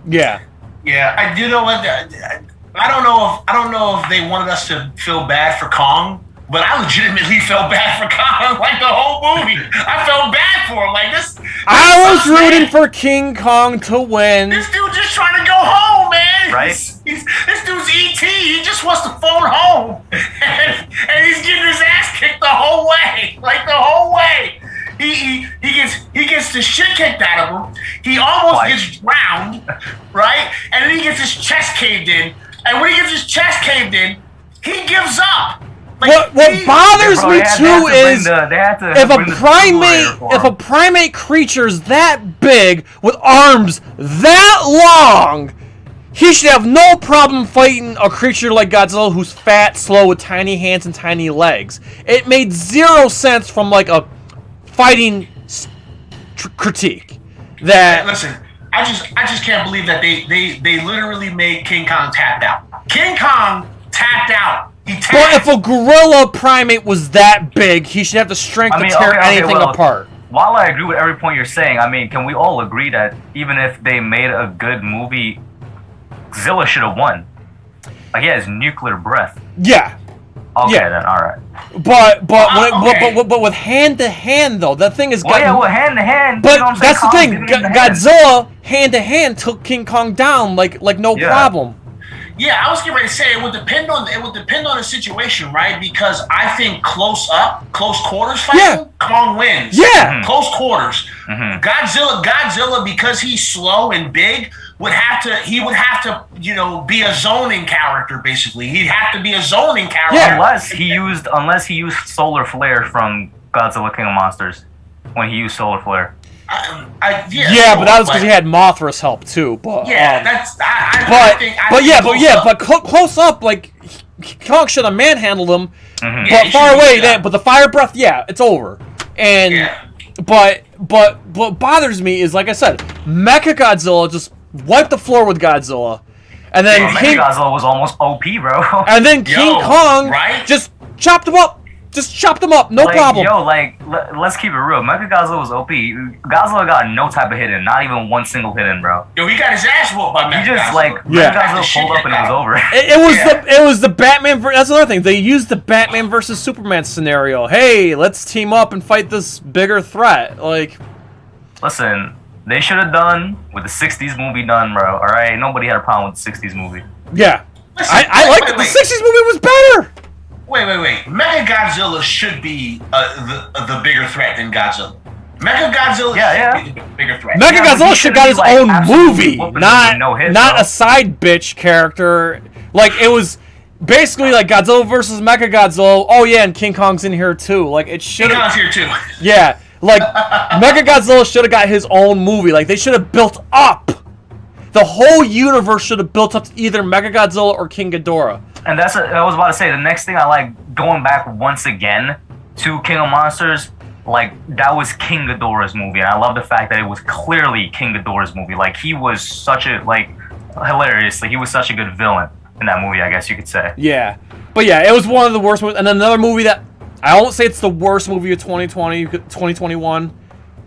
Yeah. Yeah, I do know what. I don't know if they wanted us to feel bad for Kong, but I legitimately felt bad for Kong, like the whole movie. I felt bad for him, like this. I was rooting for King Kong to win. This dude just trying to go home, man. Right? This dude's ET. He just wants to phone home, and he's getting his ass kicked the whole way, like the whole way. He gets the shit kicked out of him. He almost gets drowned, right? And then he gets his chest caved in. And when he gets his chest caved in, he gives up. Like, What bothers me too is if if a primate creature's that big with arms that long, he should have no problem fighting a creature like Godzilla who's fat, slow, with tiny hands and tiny legs. It made zero sense from like a fighting critique. That listen, I just can't believe that they literally made King Kong tapped out. King Kong tapped out. He tapped. But if a gorilla primate was that big, he should have the strength to tear anything apart. While I agree with every point you're saying, I mean, can we all agree that even if they made a good movie, Zilla should have won. Like, he has nuclear breath. Yeah. Okay, Yeah. then, all right. But with hand to hand though, that thing is. Well, hand to hand. But you know what I'm that's the saying? thing. Kong did it in the Godzilla hand to hand took King Kong down like no problem. Yeah, I was getting ready to say it would depend on the situation, right? Because I think close quarters fighting, Kong wins. Yeah, close quarters. Godzilla, because he's slow and big, would have to, be a zoning character. Basically, he'd have to be a zoning character. Yeah. Unless he used solar flare from Godzilla King of Monsters when he used solar flare. But that was because he had Mothra's help too. But but close up, like Kong should have manhandled him. But far away, but the fire breath, it's over. And but what bothers me is, like I said, Mechagodzilla just wiped the floor with Godzilla, and then Mechagodzilla was almost OP, bro. And then King Kong just chopped him up. Just chopped him up, no problem. Let's keep it real. Mechagodzilla was OP. Godzilla got no type of hit in, not even one single hit in, bro. Yo, he got his ass whooped by Mechagodzilla. He just Mechagodzilla pulled up and it was over. It was the Batman. That's another thing. They used the Batman versus Superman scenario. Hey, let's team up and fight this bigger threat. Listen, they should have done with the '60s movie done, bro. All right, nobody had a problem with the '60s movie. Yeah, I liked it. The '60s movie was better. Wait. Mechagodzilla should be the bigger threat than Godzilla. Mechagodzilla should be the bigger threat. Mechagodzilla should have got his own movie, not a side bitch character. Like, it was basically like Godzilla versus Mechagodzilla. Oh yeah, and King Kong's in here too. Like, it should. King Kong's here too. Yeah, like Mechagodzilla should have got his own movie. Like, they should have built up. The whole universe should have built up to either Mechagodzilla or King Ghidorah. And I was about to say, the next thing I like, going back once again to King of Monsters, like, that was King Ghidorah's movie. And I love the fact that it was clearly King Ghidorah's movie. Like, he was such a, hilariously, he was such a good villain in that movie, I guess you could say. Yeah. But yeah, it was one of the worst movies. And another movie that, I won't say it's the worst movie of 2021,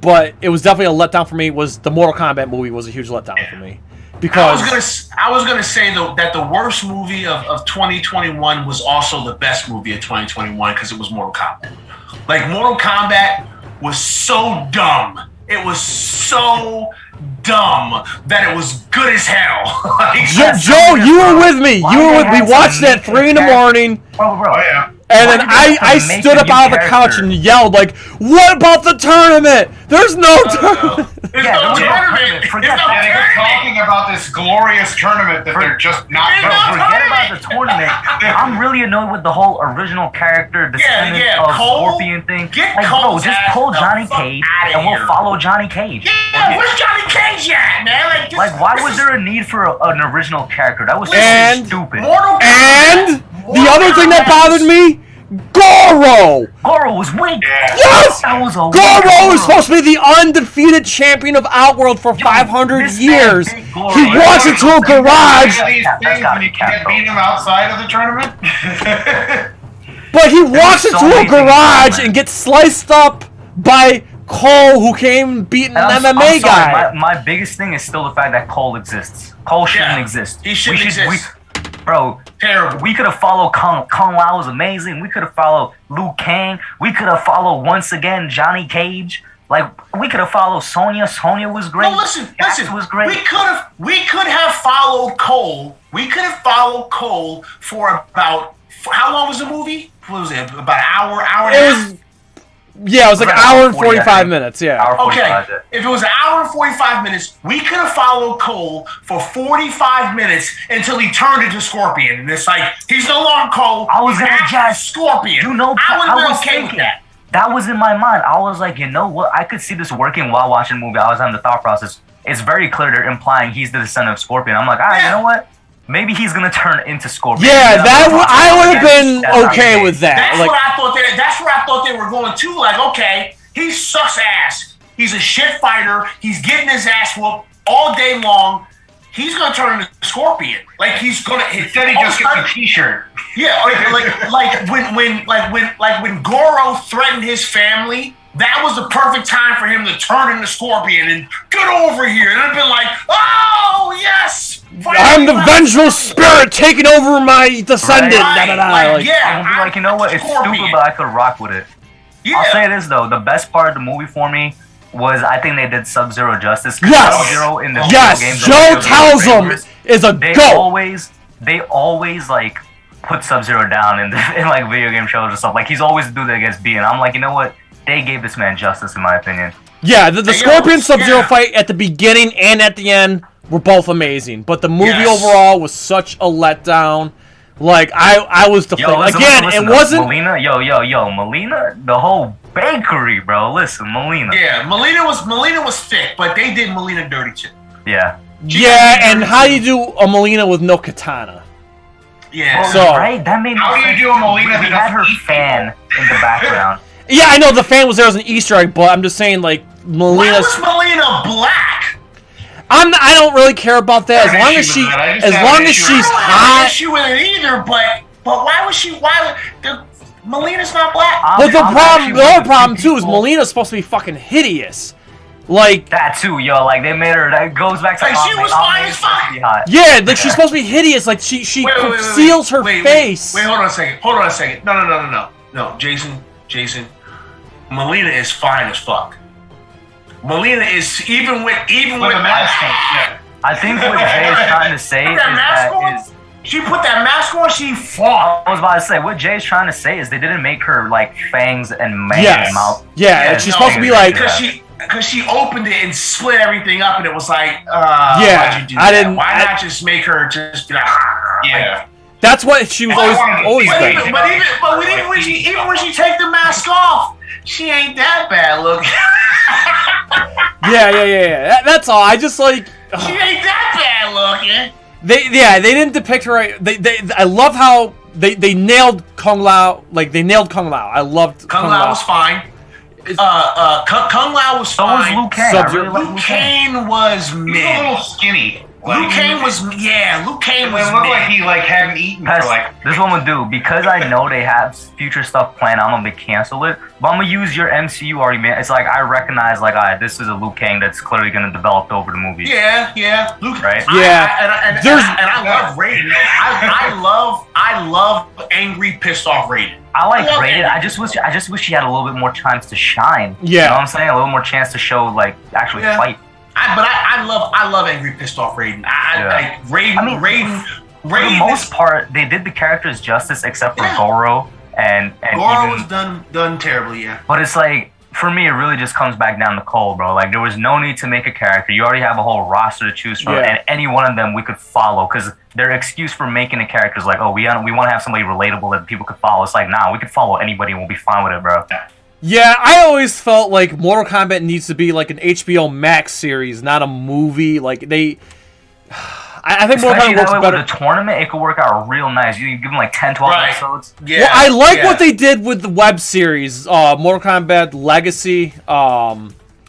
but it was definitely a letdown for me, was the Mortal Kombat movie was a huge letdown for me. Because I was gonna say though that the worst movie of 2021 was also the best movie of 2021 because it was Mortal Kombat. Like, Mortal Kombat was so dumb. It was so dumb that it was good as hell. Joe, you were with me. We watched it at 3 a.m. Bro. Oh, yeah. And then I stood up out of the couch and yelled, like, what about the tournament? There's no tournament. There's no tournament. They were talking about this glorious tournament that they're just not. Forget about the tournament. I'm really annoyed with the whole original character descendant of Scorpion thing. Just pull Johnny Cage and we'll follow Johnny Cage. Yeah, where's Johnny Cage at, man? Why was there a need for an original character? That was so stupid. And the other thing that bothered me, Goro was weak. Yes! Goro is supposed to be the undefeated champion of Outworld for 500 years. He walks into a garage. When you can't beat him outside of the tournament. But he walks into a garage and gets sliced up by Cole, who came beating an MMA guy. My biggest thing is still the fact that Cole exists. Cole shouldn't exist. He shouldn't exist. Bro, terrible. We could have followed Kung Lao was amazing. We could have followed Liu Kang. We could have followed once again Johnny Cage. Like, we could have followed Sonya. Sonya was great. No, listen. Was great. We could have followed Cole. We could have followed Cole for about, how long was the movie? What was it? About an hour and a half? Yeah, it was like an hour and 45 minutes, yeah. Okay, if it was an hour and 45 minutes, we could have followed Cole for 45 minutes until he turned into Scorpion. And it's like, he's no longer Cole. I was going to just Scorpion. You know, I would have been okay thinking with that. That was in my mind. I was like, you know what? I could see this working while watching the movie. I was having the thought process. It's very clear they're implying he's the descendant of Scorpion. I'm like, all right, you know what? Maybe he's gonna turn into Scorpion. Yeah, I would have been okay with that. That's where I thought they were going to. Like, okay, he sucks ass. He's a shit fighter. He's getting his ass whooped all day long. He's gonna turn into Scorpion. Like, he's gonna. Instead, he just gets a T-shirt. Yeah, like when Goro threatened his family that was the perfect time for him to turn into Scorpion and get over here. And I've been like, oh, yes! I'm the vengeful spirit taking over my descendant. Right. Like, yeah, I'm gonna be like, you know what? It's stupid, but I could rock with it. Yeah. I'll say this though: the best part of the movie for me was I think they did Sub-Zero justice. Yes. Sub-Zero in the Yes. video games, Joe tells him is a they goat. They always like put Sub-Zero down in like video game shows and stuff. Like he's always the dude that gets beaten. I'm like, you know what? They gave this man justice in my opinion. Yeah, the Scorpion Sub-Zero fight at the beginning and at the end were both amazing, but the movie overall was such a letdown. Like I was deflated. Listen, it wasn't Melina. Melina, the whole bakery, bro. Listen, Melina. Yeah, Melina was thick, but they did Melina dirty too. Yeah. And how do you do a Melina with no katana? Yeah. Well, So right, that made me. How do you do a Melina We that had her doesn't eat fan in the background. yeah, I know the fan was there as an Easter egg, but I'm just saying like Why Melina's. was Melina black? I don't really care about that as long as she's I hot. don't have an issue with it either, but why was she? Melina's not black. But the other problem too is people- Melina's supposed to be fucking hideous. Like That too, yo. Like they made her. That goes back to. Like, she was fine as fuck. Hot. yeah, like she's supposed to be hideous. Like she conceals her face. Wait, hold on a second. No, Jason. Melina is fine as fuck. Melina is even with With a mask on, yeah. I think what Jay is trying to say is that is. She put that mask on. She fought. I was about to say what Jay's trying to say is they didn't make her like fangs and Yes. mouth. Yeah, she's supposed to be like. Because she opened it and split everything up, and it was like, Yeah, why'd you do I that? didn't- Why not just make her just be like, Yeah. That's what she was always But been. even when she take the mask off, she ain't that bad looking. Yeah. That's all. I just like. She ain't that bad looking. They didn't depict her right. I love how they nailed Kung Lao. Like they nailed Kung Lao. I loved Kung Lao was fine. Kung Lao was So was fine. Liu Kang. I really like Liu Kang was He was a mid. little skinny. Liu Kang was It mid. looked like he hadn't eaten for Pest, like. this is what I'm gonna do because I know they have future stuff planned. I'm gonna cancel it, but I'm gonna use your MCU argument. It's like I recognize, like, this is a Liu Kang that's clearly gonna develop over the movie. Yeah. Luke, Right? Yeah. And I love Raiden. I love angry, pissed off Raiden. I like love Raiden. Raiden. I just wish he had a little bit more chance to shine. Yeah. You know what I'm saying? A little more chance to show, like, actually fight. I love angry, pissed off Raiden. Raiden. For the most part, they did the characters justice except for Goro and Goro even, was done terribly, yeah. But it's like, for me, it really just comes back down to Cole, bro. Like, there was no need to make a character. You already have a whole roster to choose from, and any one of them we could follow. Because their excuse for making a character is like, oh, we want to have somebody relatable that people could follow. It's like, nah, we could follow anybody and we'll be fine with it, bro. Yeah, I always felt like Mortal Kombat needs to be like an HBO Max series, not a movie. Like they, I think Mortal Especially Kombat that works way better. with a tournament, it could work out real nice. You give them like 10, 12 episodes. Yeah. Well, I like what they did with the web series, Mortal Kombat Legacy,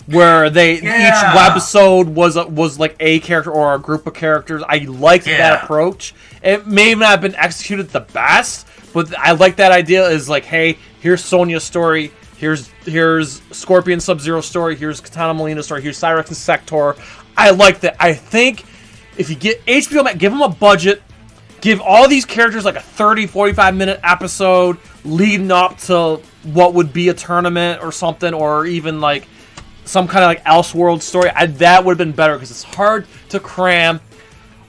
where they each webisode was like a character or a group of characters. I liked that approach. It may not have been executed the best, but I like that idea. Is like, hey, here's Sonya's story. Here's Scorpion Sub-Zero story. Here's Katana Melina's story. Here's Cyrex and Sector. I like that. I think if you get HBO Max, give them a budget. Give all these characters like a 30, 45-minute episode leading up to what would be a tournament or something, or even like some kind of like Elseworld story. That would have been better because it's hard to cram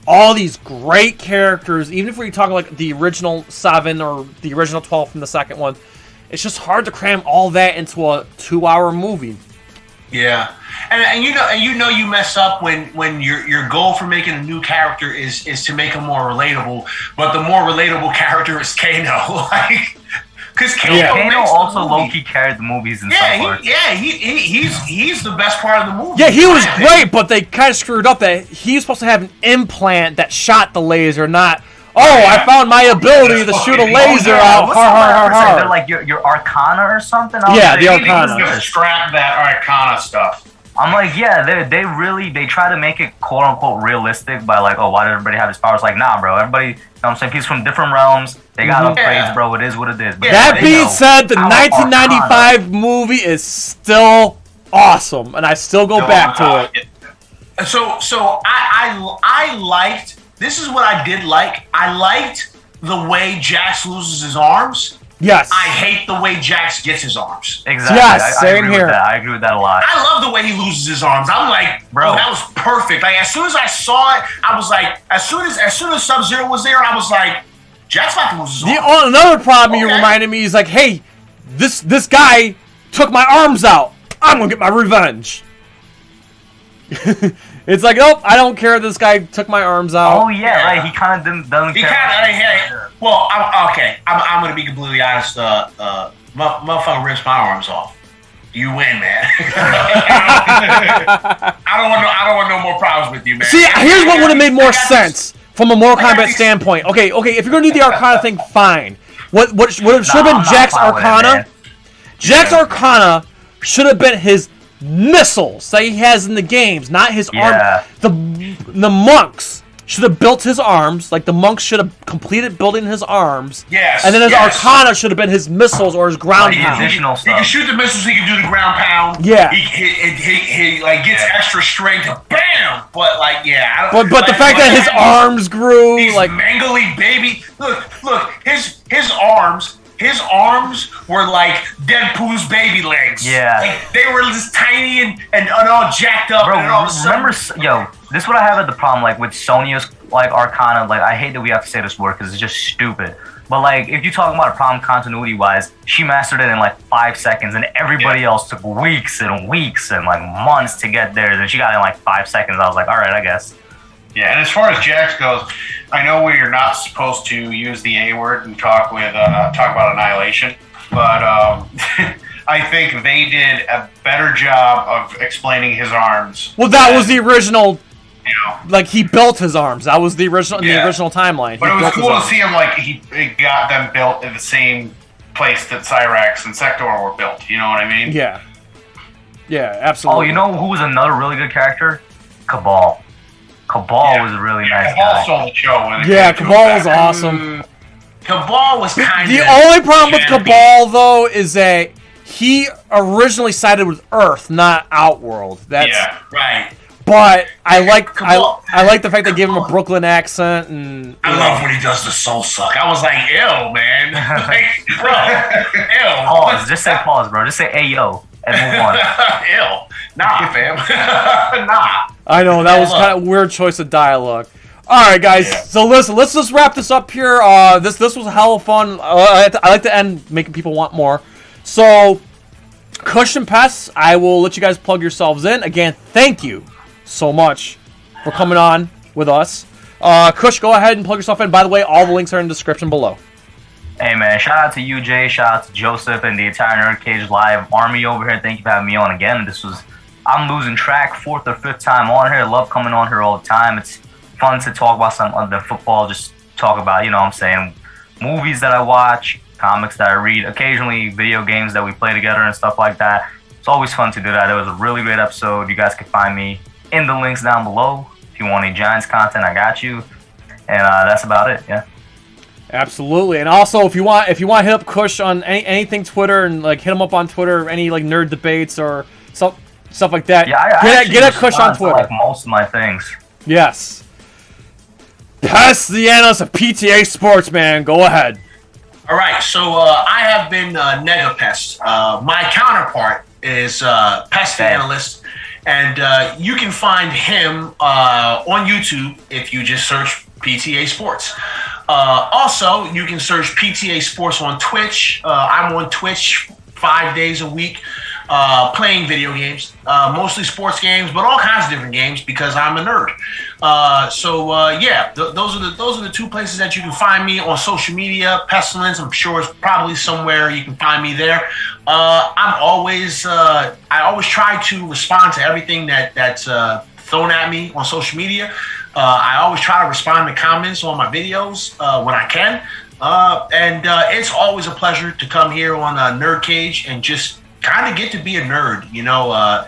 all these great characters, even if we're talking like the original 7 or the original 12 from the second one. It's just hard to cram all that into a 2-hour movie. Yeah, and you mess up when your goal for making a new character is to make him more relatable, but the more relatable character is Kano, like because Kano also low key carried the movies in some parts. He's the best part of the movie. Yeah, he was great, but they kind of screwed up that he was supposed to have an implant that shot the laser, not. I found my ability to shoot a laser out. They're like your Arcana or something? The Arcana. Just scrap that Arcana stuff. I'm like, yeah, they try to make it quote unquote realistic by like, oh, why did everybody have his powers? Like, nah, bro, everybody, you know what I'm saying? He's from different realms. They got upgrades, bro. It is what it is. But that being said, the 1995 movie is still awesome, and I still go back to it. So I liked. This is what I did like. I liked the way Jax loses his arms. Yes. I hate the way Jax gets his arms. Exactly. Yes, I same agree here. with that. I agree with that a lot. I love the way he loses his arms. I'm like, bro, that was perfect. Like as soon as I saw it, I was like, as soon as Sub-Zero was there, I was like, Jax about to lose his arms. Another problem you reminded me is like, hey, this guy took my arms out. I'm gonna get my revenge. It's like, nope, I don't care. This guy took my arms out. Oh yeah, right. He kind of doesn't care. Well, I'm gonna be completely honest. Motherfucker rips my arms off. You win, man. I don't want no more problems with you, man. See, here's what would have made more sense from a Mortal Kombat standpoint. Okay, if you're gonna do the Arcana thing, fine. What should have been Jax Arcana? Jax Arcana should have been his missiles that he has in the games, not his arm. The monks should have built his arms. Like the monks should have completed building his arms. Yes. And then his Arcana should have been his missiles or his ground pound. Additional stuff. He can shoot the missiles. He can do the ground pound. Yeah. He like gets extra strength. Bam. But like I don't. But the fact that his arms grew these like mangly baby. Look. His arms. His arms were like Deadpool's baby legs. Yeah. Like, they were just tiny and all jacked up. Bro, and all of a sudden, remember, this is what I have at the problem, like, with Sonya's, like, Arcana. Like, I hate that we have to say this word because it's just stupid. But, like, if you're talking about a problem continuity-wise, she mastered it in, like, 5 seconds, and everybody else took weeks and weeks and, like, months to get there. And she got it in, like, 5 seconds. I was like, all right, I guess. Yeah, and as far as Jax goes, I know you're not supposed to use the A word and talk about annihilation, but I think they did a better job of explaining his arms. Well, that was the original. Like he built his arms. That was the original timeline. But it was cool to see him like he got them built in the same place that Cyrax and Sector were built. You know what I mean? Yeah. Yeah, absolutely. Oh, you know who was another really good character? Cabal. Cabal was a really nice guy. Cabal stole the show. Cabal was awesome. Cabal was kind of... The only problem with Cabal, though, is that he originally sided with Earth, not Outworld. Yeah, right. But I like the fact they gave him a Brooklyn accent, and I love when he does the soul suck. I was like, ew, man. Like, bro, ew. Pause. Just say pause, bro. Just say ayo and move on. Ew. Nah, fam. Nah. I know, that was kind of weird choice of dialogue. Alright, guys, so listen, let's just wrap this up here. This was a hell of fun. I like to end making people want more. So, Kush and Pest, I will let you guys plug yourselves in. Again, thank you so much for coming on with us. Kush, go ahead and plug yourself in. By the way, all the links are in the description below. Hey, man, shout out to you, Jay. Shout out to Joseph and the entire NerdCage Live army over here. Thank you for having me on again. I'm losing track, 4th or 5th time on here. Love coming on here all the time. It's fun to talk about some other football, just talk about, you know what I'm saying, movies that I watch, comics that I read, occasionally video games that we play together and stuff like that. It's always fun to do that. It was a really great episode. You guys can find me in the links down below. If you want any Giants content, I got you. And that's about it, yeah. Absolutely. And also, if you want to hit up Kush on anything Twitter and like hit him up on Twitter, any like nerd debates or stuff like that. Yeah, get at Kush on Twitter. Like most of my things. Yes. Pest, the analyst of PTA Sports, man. Go ahead. All right. So I have been Pest. My counterpart is Pest, the analyst, and you can find him on YouTube if you just search PTA Sports. Also, you can search PTA Sports on Twitch. I'm on Twitch 5 days a week. Playing video games, mostly sports games, but all kinds of different games because I'm a nerd. Those are the two places that you can find me on social media. Pestilence, I'm sure it's probably somewhere you can find me there. I always try to respond to everything that's thrown at me on social media. I always try to respond to comments on my videos when I can. And it's always a pleasure to come here on NerdCage and just kind of get to be a nerd. You know,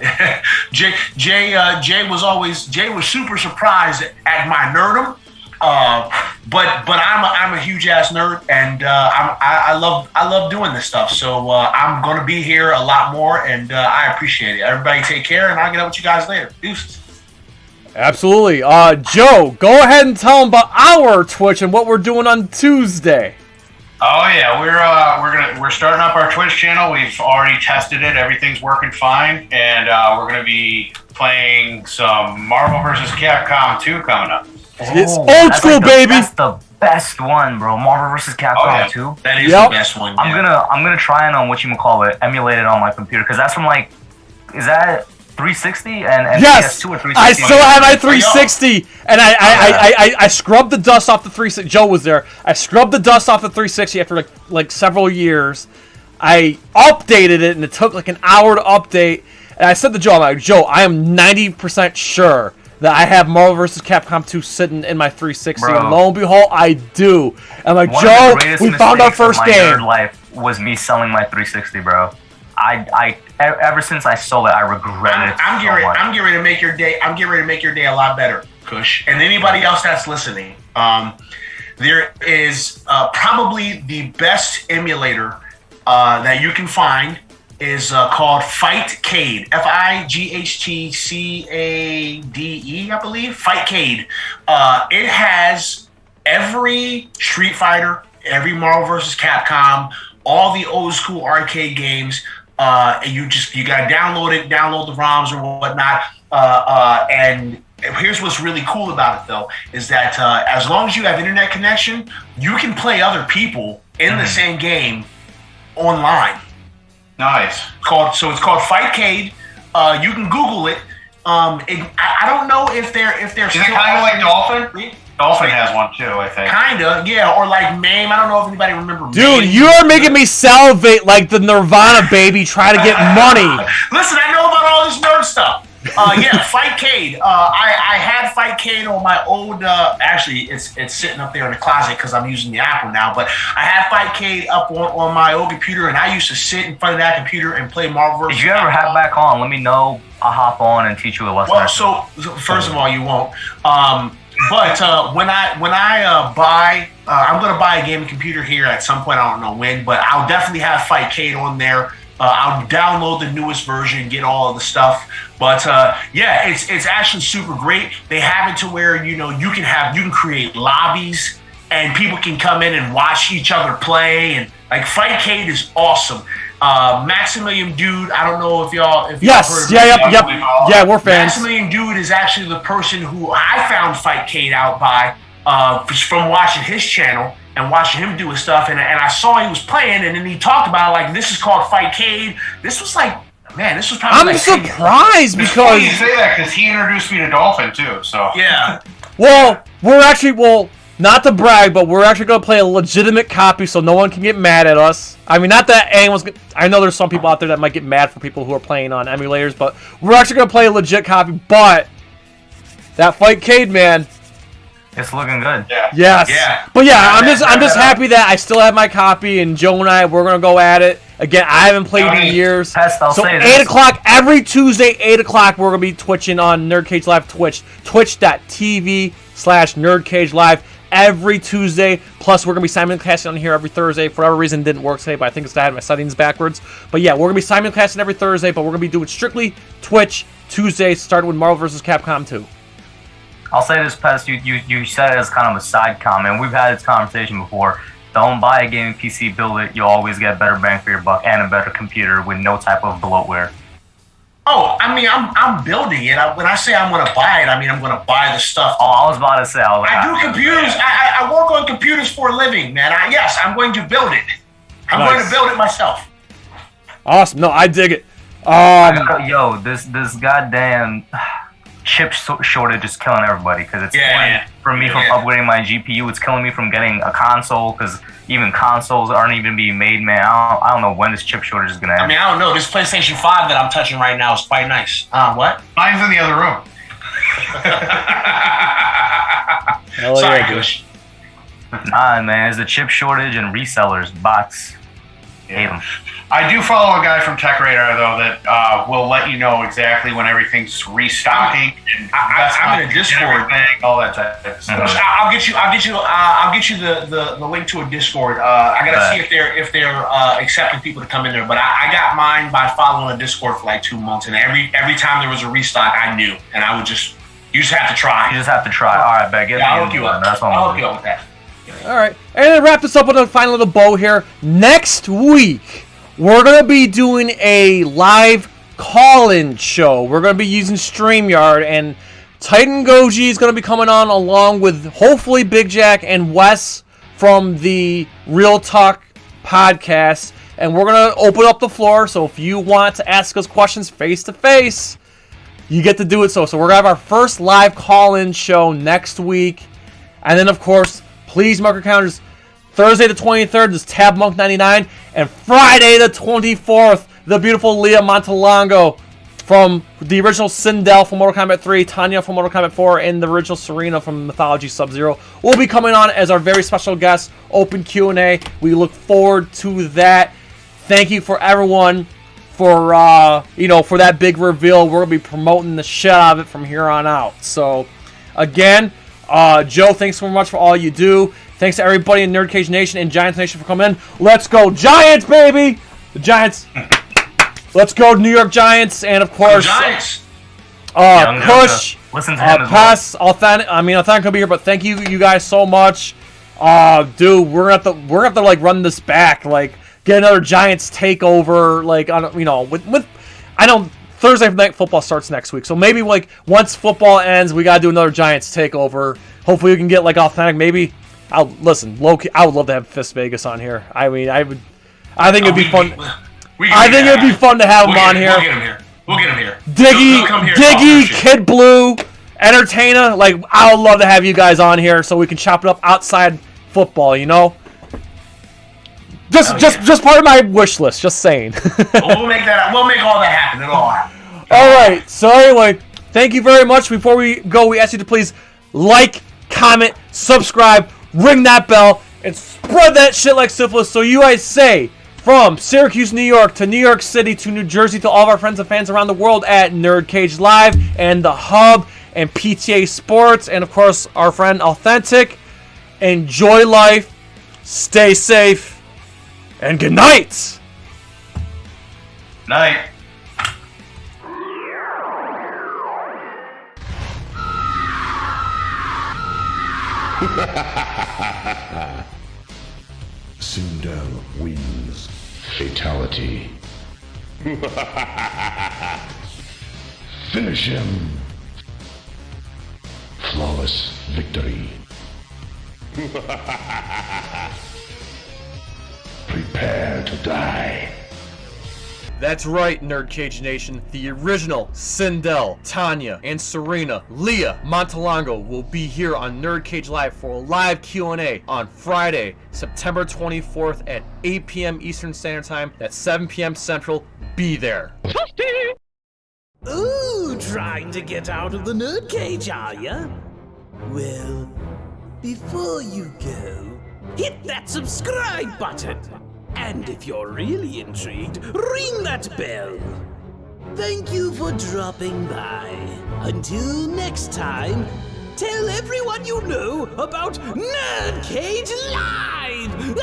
Jay was super surprised at my nerdum. But I'm a huge ass nerd, and I love doing this stuff. So I'm gonna be here a lot more, and I appreciate it. Everybody, take care, and I'll get up with you guys later. Deuces. Absolutely. Joe, go ahead and tell them about our Twitch and what we're doing on Tuesday. Oh yeah, we're starting up our Twitch channel. We've already tested it. Everything's working fine, and we're gonna be playing some Marvel vs. Capcom 2 coming up. It's old school, baby. That's the best one, bro. Marvel vs. Capcom 2. That is the best one. Yeah. I'm gonna try it on whatchamacallit, emulate it on my computer, because that's from like, is that 360 and yes, PS2 or 360? I still have my 360, and I scrubbed the dust off the 360. Joe was there. I scrubbed the dust off the 360 after like several years. I updated it, and it took like an hour to update. And I said to Joe, I'm like, Joe, I am 90% sure that I have Marvel vs. Capcom 2 sitting in my 360, Bro. And lo and behold, I do. I'm like, One Joe, of the greatest we found our mistakes first of my game. nerd life was me selling my 360, bro. I ever since I sold it, I regret it. I'm getting ready to make your day. I'm getting ready to make your day a lot better, Kush, and anybody else that's listening. There is probably the best emulator that you can find is called Fightcade. FIGHTCADE, I believe. Fightcade. It has every Street Fighter, every Marvel vs. Capcom, all the old school arcade games. And you gotta download it, download the ROMs or whatnot. And here's what's really cool about it, though, is that as long as you have internet connection, you can play other people in the same game online. Nice. It's called Fightcade. You can Google it. I don't know if they're Is it kind of like Dolphin? Dolphin has one too, I think. Kinda, yeah, or like MAME. I don't know if anybody remembers. Dude, MAME. you're making me salivate like the Nirvana baby trying to get money. Listen, I know about all this nerd stuff. Yeah, Fightcade. I had Fightcade on my old. Actually, it's sitting up there in the closet because I'm using the Apple now. But I had Fightcade up on my old computer, and I used to sit in front of that computer and play Marvel vs. If you ever have back on, let me know. I'll hop on and teach you a lesson. Well, so first of all, you won't. But when I buy, I'm gonna buy a gaming computer here at some point. I don't know when, but I'll definitely have Fightcade on there. I'll download the newest version, get all of the stuff. But yeah, it's actually super great. They have it to where you can create lobbies and people can come in and watch each other play, and like Fightcade is awesome. Maximilian Dude, I don't know if y'all Yes, heard of yeah, we're fans. Maximilian Dude is actually the person who I found Fightcade out by from watching his channel and watching him do his stuff, and I saw he was playing, and then he talked about like this is called Fightcade. This was like, man, this was probably. I'm surprised It's because funny you say that because he introduced me to Dolphin too. So yeah. well, not to brag, but we're actually going to play a legitimate copy so no one can get mad at us. I mean, not that anyone's... I know there's some people out there that might get mad for people who are playing on emulators, but we're actually going to play a legit copy, but that Fightcade, man... It's looking good. yeah. Yes. Yeah. But yeah, I'm just happy that I still have my copy, and Joe and I, we're going to go at it. Again, I haven't played in years. Pest, I'll so say 8 this. o'clock, every Tuesday, 8 o'clock, we're going to be twitching on NerdCage Live Twitch. Twitch.tv/NerdCage Live. Every Tuesday, plus we're going to be simulcasting on here every Thursday. For whatever reason, it didn't work today, but I think it's that I had my settings backwards. But yeah, we're going to be simulcasting every Thursday, but we're going to be doing strictly Twitch Tuesdays, starting with Marvel vs. Capcom 2. I'll say this, Pest, you said it as kind of a side comment. We've had this conversation before. Don't buy a gaming PC, build it. You'll always get better bang for your buck and a better computer with no type of bloatware. Oh, I mean, I'm building it. When I say I'm going to buy it, I mean I'm going to buy the stuff. Oh, I was about to say. I do computers. I work on computers for a living, man. Yes, I'm going to build it. I'm going to build it myself. Awesome. No, I dig it. Yo, this goddamn chip shortage is killing everybody because it's for me from upgrading my GPU. It's killing me from getting a console because even consoles aren't even being made, man. I don't know when this chip shortage is gonna end. I mean, I don't know. This PlayStation 5 that I'm touching right now is quite nice. What? Mine's in the other room. Sorry, Kush. Nah, man, it's a chip shortage and resellers, bots. Hate them. I do follow a guy from Tech Radar though that will let you know exactly when everything's restocking. I'm in a Discord. All that type of stuff. I'll get you the link to a Discord. I gotta see if they're accepting people to come in there. But I got mine by following a Discord for like 2 months, and every time there was a restock, I knew, and I would just you just have to try. You just have to try. All right, bet. I'll hook you up. I'll hook you up with that. All right, and then wrap this up with a final little bow here. Next week, we're going to be doing a live call-in show. We're going to be using StreamYard, and Titan Goji is going to be coming on along with hopefully Big Jack and Wes from the Real Talk podcast. And we're going to open up the floor, so if you want to ask us questions face-to-face, you get to do it so. So we're going to have our first live call-in show next week. And then, of course, please mark your calendars. Thursday the 23rd is Tab Monk 99. And Friday the 24th, the beautiful Leah Montalongo from the original Sindel from Mortal Kombat 3, Tanya from Mortal Kombat 4, and the original Serena from Mythology Sub-Zero will be coming on as our very special guest, open Q&A. We look forward to that. Thank you for everyone for for that big reveal. We're going to be promoting the shit out of it from here on out. So, again, Joe, thanks so much for all you do. Thanks to everybody in NerdCage Nation and Giants Nation for coming in. Let's go Giants, baby! The Giants. Let's go New York Giants, and of course, Giants. Kush, listen to him as Pest, Awthentik. Awthentik will be here, but thank you guys so much. Dude, we're gonna have to like run this back, like get another Giants takeover, like on with I don't. Thursday Night Football starts next week, so maybe like once football ends, we gotta do another Giants takeover. Hopefully, we can get like Awthentik. Maybe listen. Low-key, I would love to have Fist Vegas on here. I think it'd be fun. I think it'd be fun to have him on here. We'll get him here. Diggy, Kid Blue, Entertainer. Like I would love to have you guys on here so we can chop it up outside football. Just part of my wish list. Just saying. We'll make that. We'll make all that happen. It'll all happen. All right. So anyway, thank you very much. Before we go, we ask you to please like, comment, subscribe, ring that bell, and spread that shit like syphilis. So you guys say from Syracuse, New York, to New York City, to New Jersey, to all of our friends and fans around the world at NerdCage Live and The Hub and PTA Sports, and of course our friend Awthentik. Enjoy life, stay safe, and good night. Night. Sindel wins. Fatality. Finish him. Flawless victory. Prepare to die. That's right, NerdCage Nation. The original Sindel, Tanya, and Serena, Leah Montalongo will be here on NerdCage Live for a live Q&A on Friday, September 24th at 8 p.m. Eastern Standard Time. That's 7 p.m. Central. Be there. Ooh, trying to get out of the nerd cage, are ya? Well, before you go, hit that subscribe button. And if you're really intrigued, ring that bell. Thank you for dropping by. Until next time, tell everyone you know about NerdCage Live!